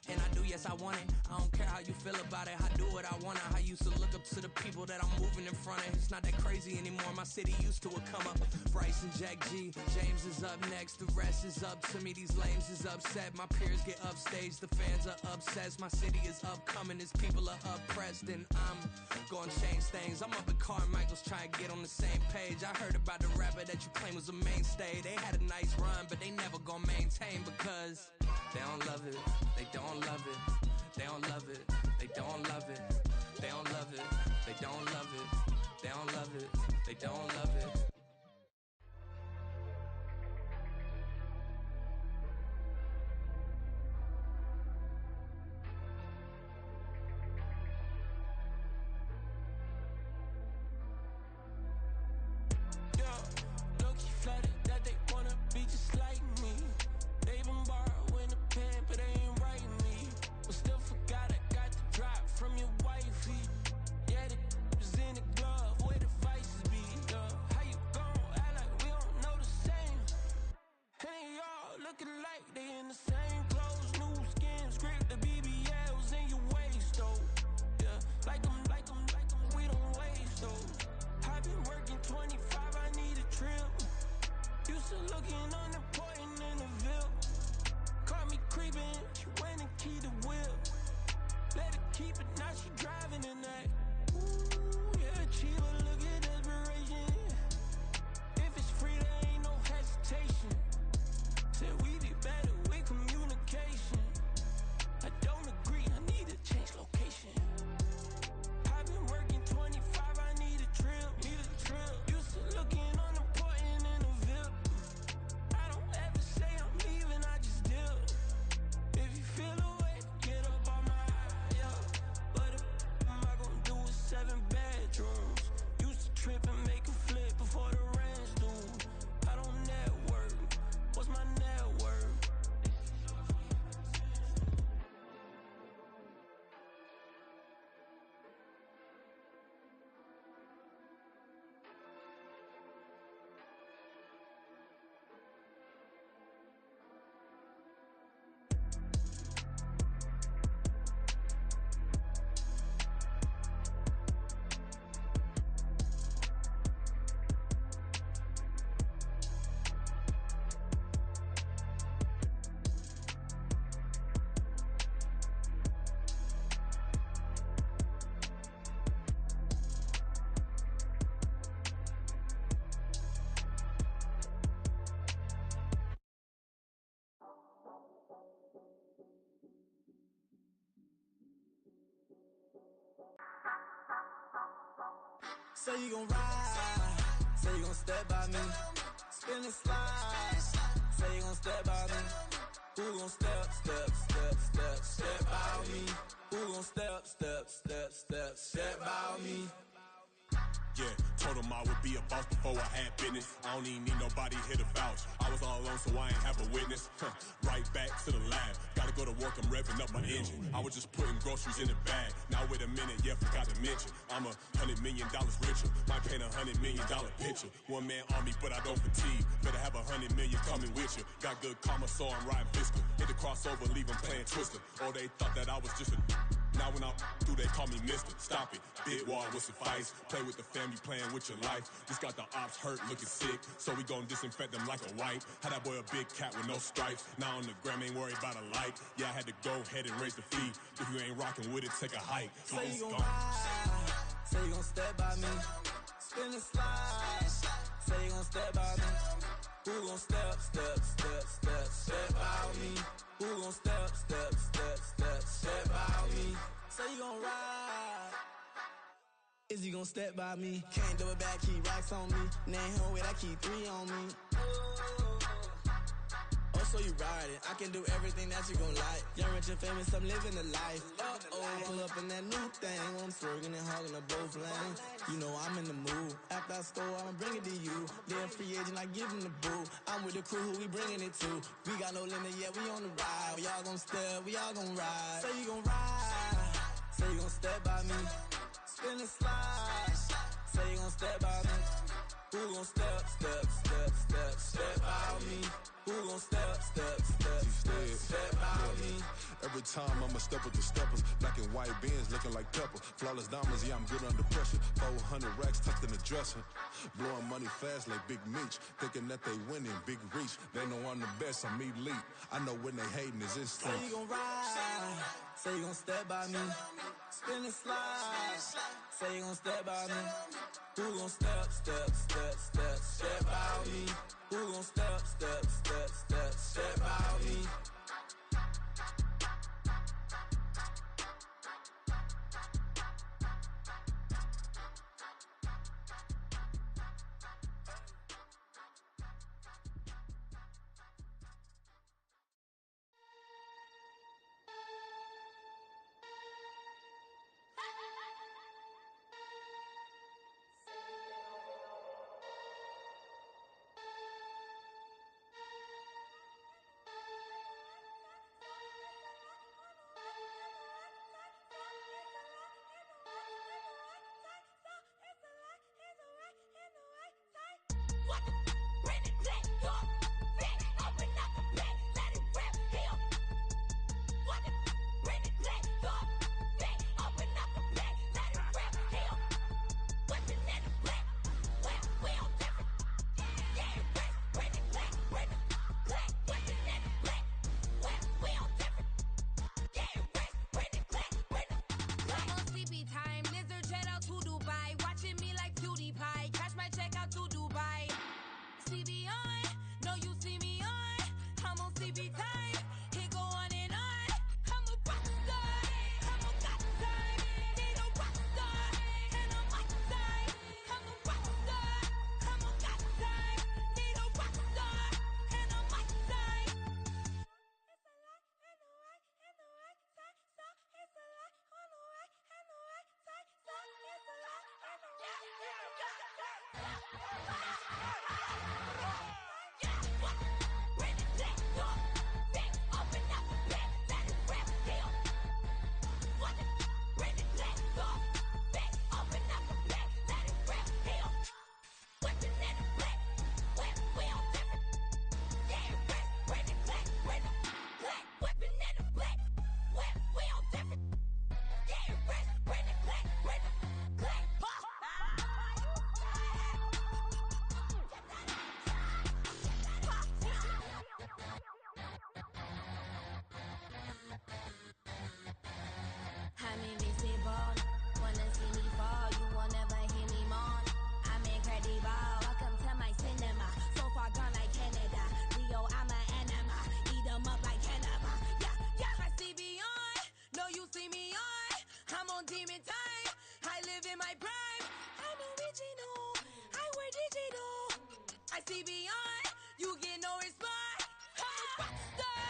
And I do, yes, I want it. I don't care how you feel about it, I do what I want. I used to look up to the people that I'm moving in front of. It's not that crazy anymore, my city used to it come up. Bryce and Jack G, James is up next. The rest is up to me, these lames is upset. My peers get upstaged, the fans are obsessed. My city is upcoming, its people are oppressed. And I'm gonna change things. I'm up at Carmichael's trying to get on the same page. I heard about the rapper that you claim was a mainstay. They had a nice run, but they never gonna maintain because they don't love it, they don't love it, they don't love it, they don't love it, they don't love it, they don't love it, they don't love it, they don't love it. Low-key flattered that they wanna be just like me. They been borrowing the pen, but they ain't writing me. But still forgot I got the drop from your wifey. Yeah, the was in the glove, where the vices be. How you keep it, now she driving in that. Ooh, yeah, Chiba, look at desperation. If it's free, there ain't no hesitation. Said we be better with communication. I don't agree, I need to change location. I've been working 25, I need a trip, Used to looking unimportant in a VIP. I don't ever say I'm leaving, I just dip. If you feel away, get up on my yeah. But if am I gonna do with 7 bedrooms? Used to trip and make a flip before the rent's due. I don't network, what's my net worth? Say you gon' ride, say you gon' step by me, spin and slide, say you gon' step by me. Who gon' step by me? Who gon' step by me? Yeah, told him I would be a boss before I had business. I don't even need nobody here to vouch. I was all alone, so I ain't have a witness. Right back to the lab. Gotta go to work, I'm revving up my engine. I was just putting groceries in the bag. Now wait a minute, yeah, forgot to mention. I'm $100 million richer. Might paint $100 million picture. One man army, but I don't fatigue. Better have 100 million coming with you. Got good karma, so I'm riding fiscal. Hit the crossover, leave them playing Twister. Oh, they thought that I was just a now when I'm through, they call me Mister. Stop it, big wall with suffice. Play with the family, playing with your life. This got the ops hurt, looking sick. So we gon' disinfect them like a wipe. Had that boy a big cat with no stripes. Now on the gram, ain't worried about a light. Yeah, I had to go ahead and raise the fee. If you ain't rocking with it, take a hike. Say you gon' ride, say you gon' step by me, spin and slide. Say you gon' step by me. Who gon' step by me? Who gon' step by me? Say you gon' ride. Is he gon' step by me? Can't do it back, keep racks on me. Name him with, I keep 3 on me. Oh, so you riding? I can do everything that you gon' like. Young, rich, and famous, I'm living the life. Pull up in that new thing. I'm swerving and hogging up both lanes. You know I'm in the mood. After I score, I'ma bring it to you. They're a free agent, I give him the boo. I'm with the crew, who we bringing it to. We got no limit, yeah, we on the ride. We all gon' step, we all gon' ride. Say you gon' ride, say you gon' step by me. Spin and slide, say you gon' step by me. Who gon' step by me? Who gon' step by me? Every time I'ma step with the steppers. Black and white beans looking like pepper. Flawless diamonds, yeah, I'm good under pressure. 400 racks tucked in the dresser. Blowing money fast like Big Meech. Thinking that they winning, big reach. They know I'm the best, I'm elite. I know when they hating is instinct. Say you gon' ride, say you gon' step by me. Spin and slide, say you gon' step by me. Who gon' step by me? Who gon' step by me? on demon time. I live in my prime. I'm original. I wear digital. I see beyond. You get no response. I'm a rock star.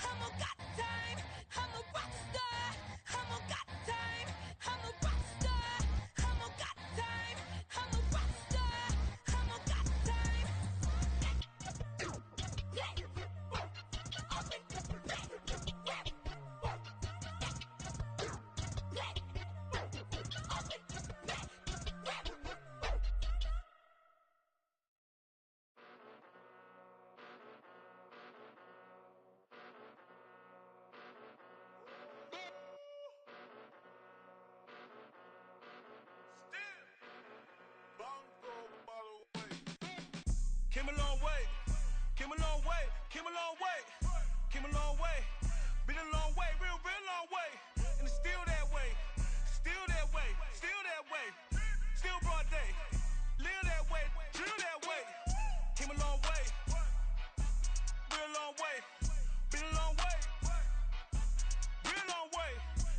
I'm a got time. I'm a rock star. I'm a got time. I'm a rock star. I'm a got time. I'm a rock star. I'm a got time. Came a long way, came a long way, came a long way, came a long way, been a long way, real long way, and it's still that way, still that way, still that way, still broad day, live that way, chill that way, came a long way, real long way, been a long way, real long way,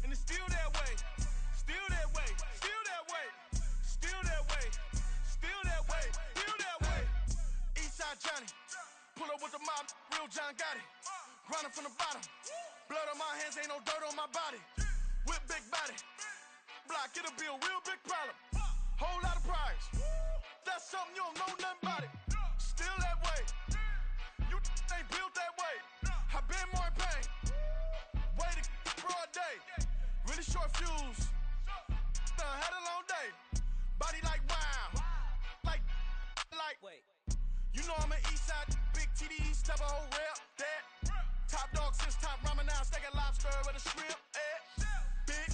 and it's still that way, still that way, still that way, still that way, still that way, still that way. Eastside Johnny, pull up with the mob, real John Gotti. Grinding from the bottom, blood on my hands, ain't no dirt on my body. Whip big body, block, it'll be a real big problem. Whole lot of prize, that's something you don't know nothing about it. Still that way, you ain't built that way. I been more in pain, way to broad day. Really short fuse, had a long day. Body like wow, like. Wait. You know I'm an Eastside, big TDE, step a whole rep, that. Top dog since top ramen now, steak and lobster with a shrimp, big,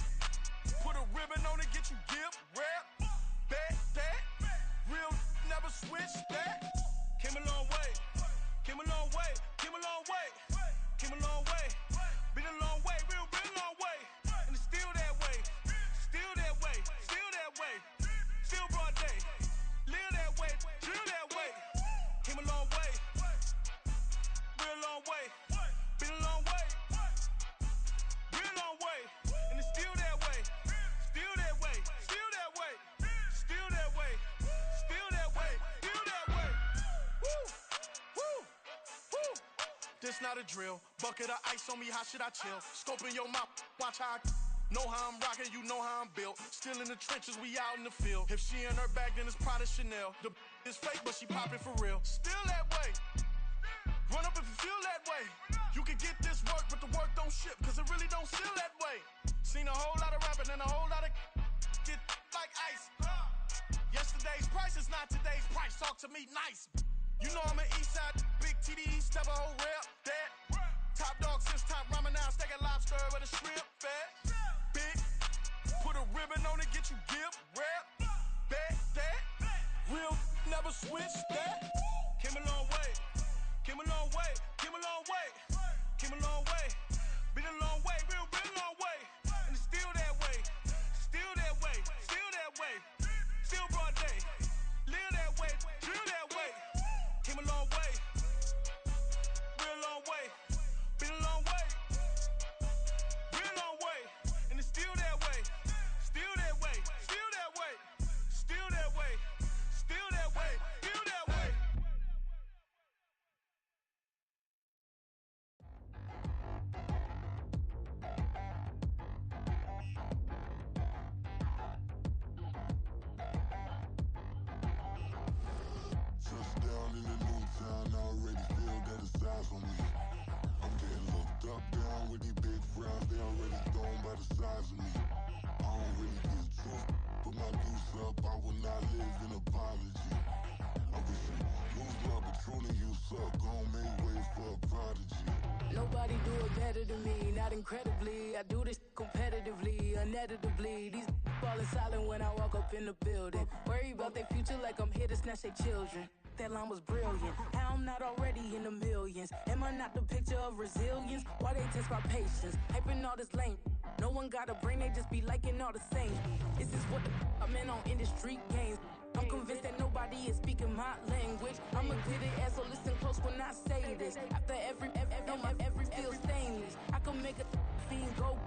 put a ribbon on it, get you give, rep, bet, that. Real never switch, that. Came a long way, came a long way, came a long way, came a long way. Been a long way, real long way, and it's still that way, still that way, still that way, still broad day. Live that way, chill that way. Came a long way, real long way. Been a long way, real long way. And it's still that way, still that way, still that way, still that way, still that way, still that way. Woo, woo, woo. This not a drill. Bucket of ice on me, how should I chill? Scoping your mouth, watch how I know how I'm rocking, you know how I'm built. Still in the trenches, we out in the field. If she in her bag, then it's Prada Chanel. The is fake, but she poppin' for real. Still that way. Run up if you feel that way. You can get this work, but the work don't ship, cause it really don't feel that way. Seen a whole lot of rapping and a whole lot of get like ice. Yesterday's price is not today's price. Talk to me nice. You know I'm an Eastside, big TDE, step a whole rep, that. Top dog since top ramen now, steak and lobster with a shrimp, fat. Big, put a ribbon on it, get you give, rep, bet, that. Real never switch, that. Came a long way, came a long way, came a long way, came a long way. Been a long way, real long way, and it's still that way, still that way, still that way, still broad day. Live that way, chill that way. Came a long way, real long way. Been a long way, real long way, and it's still that way, still that way, still that way, still that way, still that way, still that way. Touchdown in the new town, I already feel that it's eyes on me. I'm getting looked up, down with these big frowns, they already thrown by the size of me. I don't really give truth, put my deuce up, I will not live in apology. I wish you lose love, but truly you suck, gon' make way for a prodigy. Nobody do it better than me, not incredibly. I do this competitively, uneditably. These falling silent when I walk up in the building. Worry about their future like I'm here to snatch their children. That line was brilliant. How I'm not already in the millions? Am I not the picture of resilience? Why they test my patience? Hyping all this lame. No one got a brain, they just be liking all the same. This is what the I'm in on industry games. I'm convinced that nobody is speaking my language. I'm a good ass, so listen close when I say this. After every feel stainless. I can make a fiend go.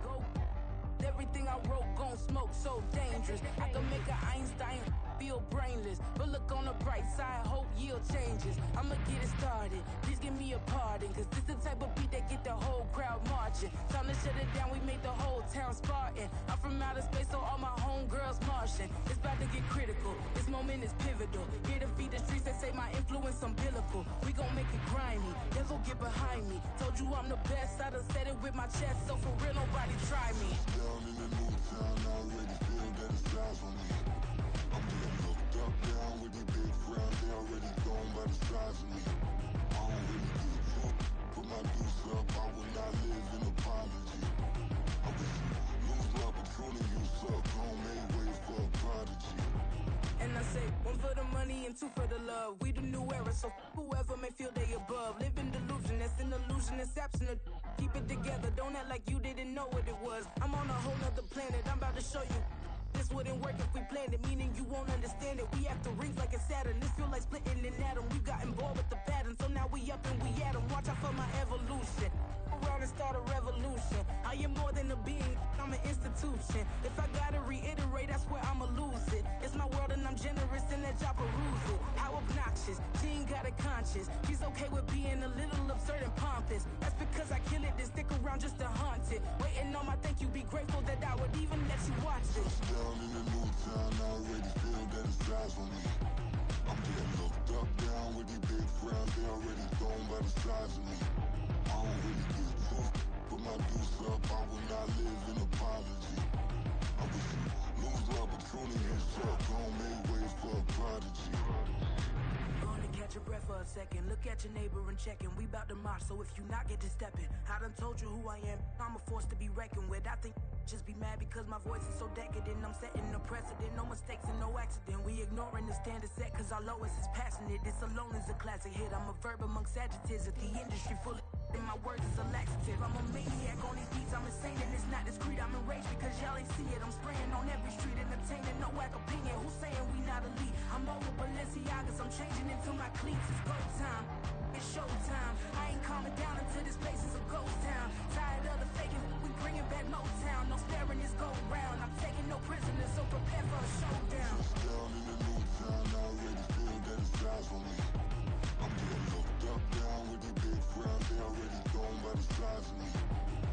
Everything I wrote gon' smoke, so dangerous. I can make an Einstein feel brainless, but look on the bright side, hope yield changes. I'ma get it started, please give me a pardon, cause this the type of beat that get the whole crowd marching. Time to shut it down, we made the whole town Spartan. I'm from outer space, so all my homegirls Martian. It's about to get critical, this moment is pivotal. Here to feed the streets, they say my influence umbilical. We gon' make it grimy, never get behind me. Told you I'm the best, I done said it with my chest, so for real nobody try me. Down in the new town, I already feel that it's eyes on me. I'm getting looked up, down with these big frowns, they already gone by the size of me. I don't really give a fuck, put my deuce up, I will not live in apology. I wish you lose the opportunity, you suck, home made way for a prodigy. And I say, one for the money and two for the love. We the new era, so whoever may feel they above. Live in delusion, that's an illusion, it's absent. Keep it together, don't act like you didn't know what it was. I'm on a whole nother planet, I'm about to show you. This wouldn't work if we planned it, meaning you won't understand it. We have to rings like it's Saturn, this feel like splitting an atom. We got involved with the pattern, so now we up and we at 'em. Watch out for my evolution. Around and start a revolution. I am more than a being, I'm an institution. If I gotta reiterate, that's where I'ma lose it. It's my world and I'm generous and that y'all peruse it. How obnoxious, she ain't got a conscience. She's okay with being a little absurd and pompous. That's because I kill it, then stick around just to haunt it. Waiting on my thank you, be grateful that I would even let you watch this. Down in the new town, I already feel that it's eyes on me. I'm getting looked up, down with these big frowns, they already gone by the size of me. I don't really give a fuck, put my deuce up, I will not live in apology. I wish you lose the opportunity, you suck, home made way for a prodigy. Gonna catch your breath for a second. Look at your neighbor and check him. We bout to march, so if you not get to stepping. I done told you who I am. I'm a force to be reckoned with. I think just be mad because my voice is so decadent. I'm setting a precedent. No mistakes and no accident. We ignoring the standard set cause our lowest is passionate. This alone is a classic hit. I'm a verb amongst adjectives. If the industry full of and my words is a laxative. I'm a maniac on these beats. I'm insane and it's not discreet. I'm enraged because y'all ain't see it. I'm spraying on every street, entertaining no whack opinion. Who's saying we not elite? I'm over Balenciagas. I'm changing into my cleats. It's go time. It's showtime. I ain't calming down until this place is a ghost town. Tired of the faking. We bringing back Motown. No sparing this go round. I'm taking no prisoners, so prepare for a showdown. Down in the new town, I already feel that it's eyes on me. I'm getting looked up, down with these big frowns, they already gone by the size of me.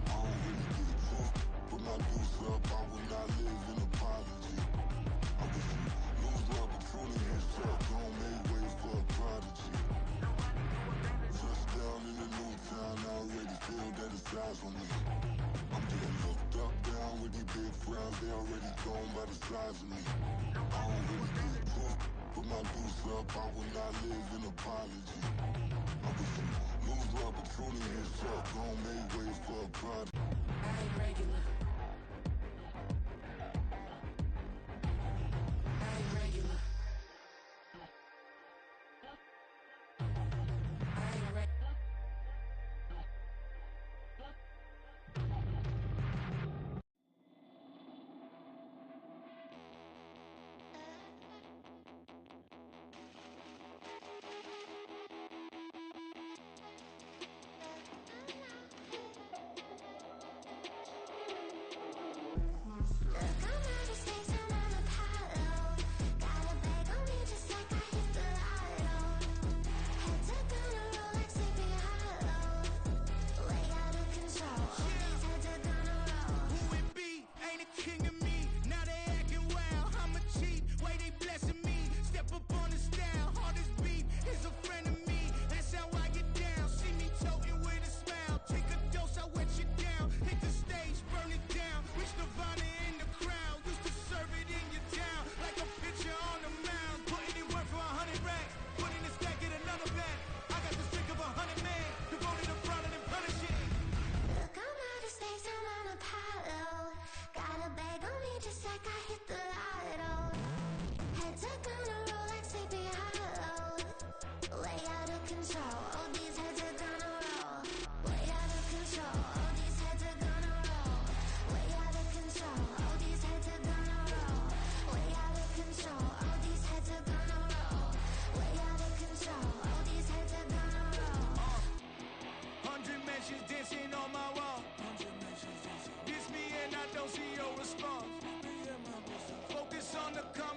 I don't really give a fuck, put my deuce up, I will not live in apology. I wish you lose the opportunity, you suck, home made way for a prodigy. Just down in the new town, I already feel that it's eyes on me. I'm getting looked up, down with these big frowns, they already gone by the size of me. I don't really give a fuck, put my deuce up, I will not live in apology. I wish you lose the opportunity, you suck, home made way for a prodigy. I ain't regular. I ain't regular. I ain't regular.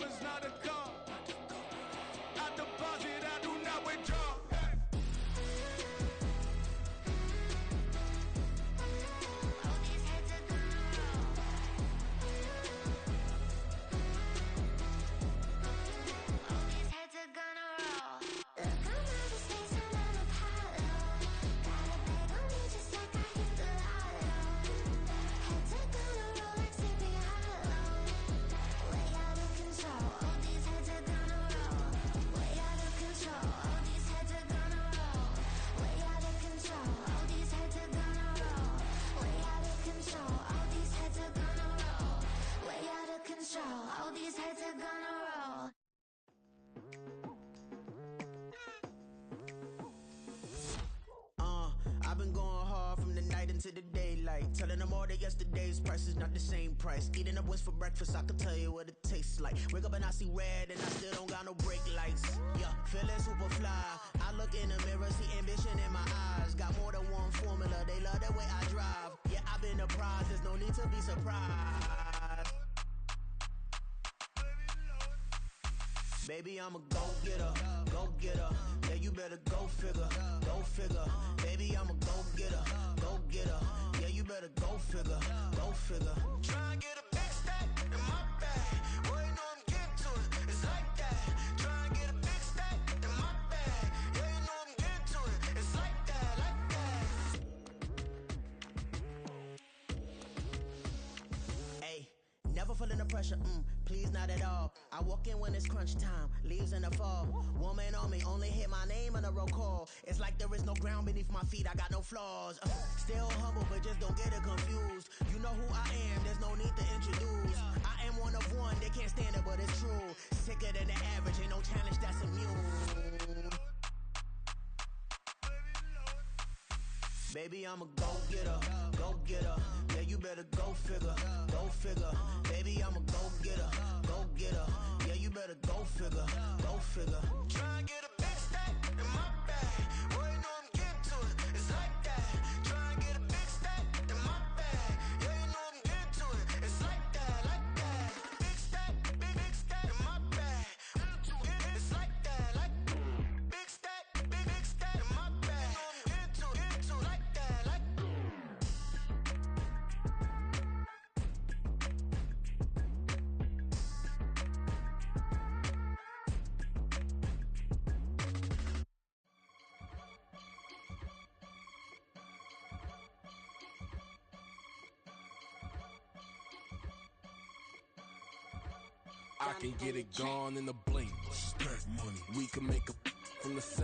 diamonds, not a car. I deposit, I do not withdraw. All these heads are gonna roll. I've been going hard from the night into the daylight, telling them all that yesterday's price is not the same price. Eating up wings for breakfast, I can tell you what it tastes like. Wake up and I see red and I still don't got no brake lights. Yeah, feeling super fly. I look in the mirror, see ambition in my eyes. Got more than one formula, they love the way I drive. Yeah, I've been a prize, there's no need to be surprised. Baby, I'm a go-getter, go-getter. Yeah, you better go figure, go figure. Baby, I'm a go-getter, go-getter. Yeah, you better go figure, go figure. Try and get a big stack in my bag. Boy, you know I'm getting to it. It's like that. Try and get a big stack in my bag. Yeah, you know I'm getting to it. It's like that, like that. Hey, never feeling the pressure, please not at all. I walk in when it's crunch time, leaves in the fall. Woman on me, only hit my name on a roll call. It's like there is no ground beneath my feet, I got no flaws. Still humble, but just don't get it confused. You know who I am, there's no need to introduce. I am one of one, they can't stand it, but it's true. Sicker than the average, ain't no challenge that's immune. Baby, I'm a go-getter, go-getter. Yeah, you better go figure, go figure. Baby, I'm a go-getter, go-getter. Yeah, you better go figure, go figure. Try and get a big stack in my bag. Boy, you know I'm getting to it. It's like that. Try and get a big stack in my bag. Yeah, you know I'm getting to it. It's like that, like that. Big stack, big stack in my bag. It's like that, like big stack, big stack in my bag. You know I'm getting to it, like that, like. I can get it gone in a blink. Stack money. We can make a from the same.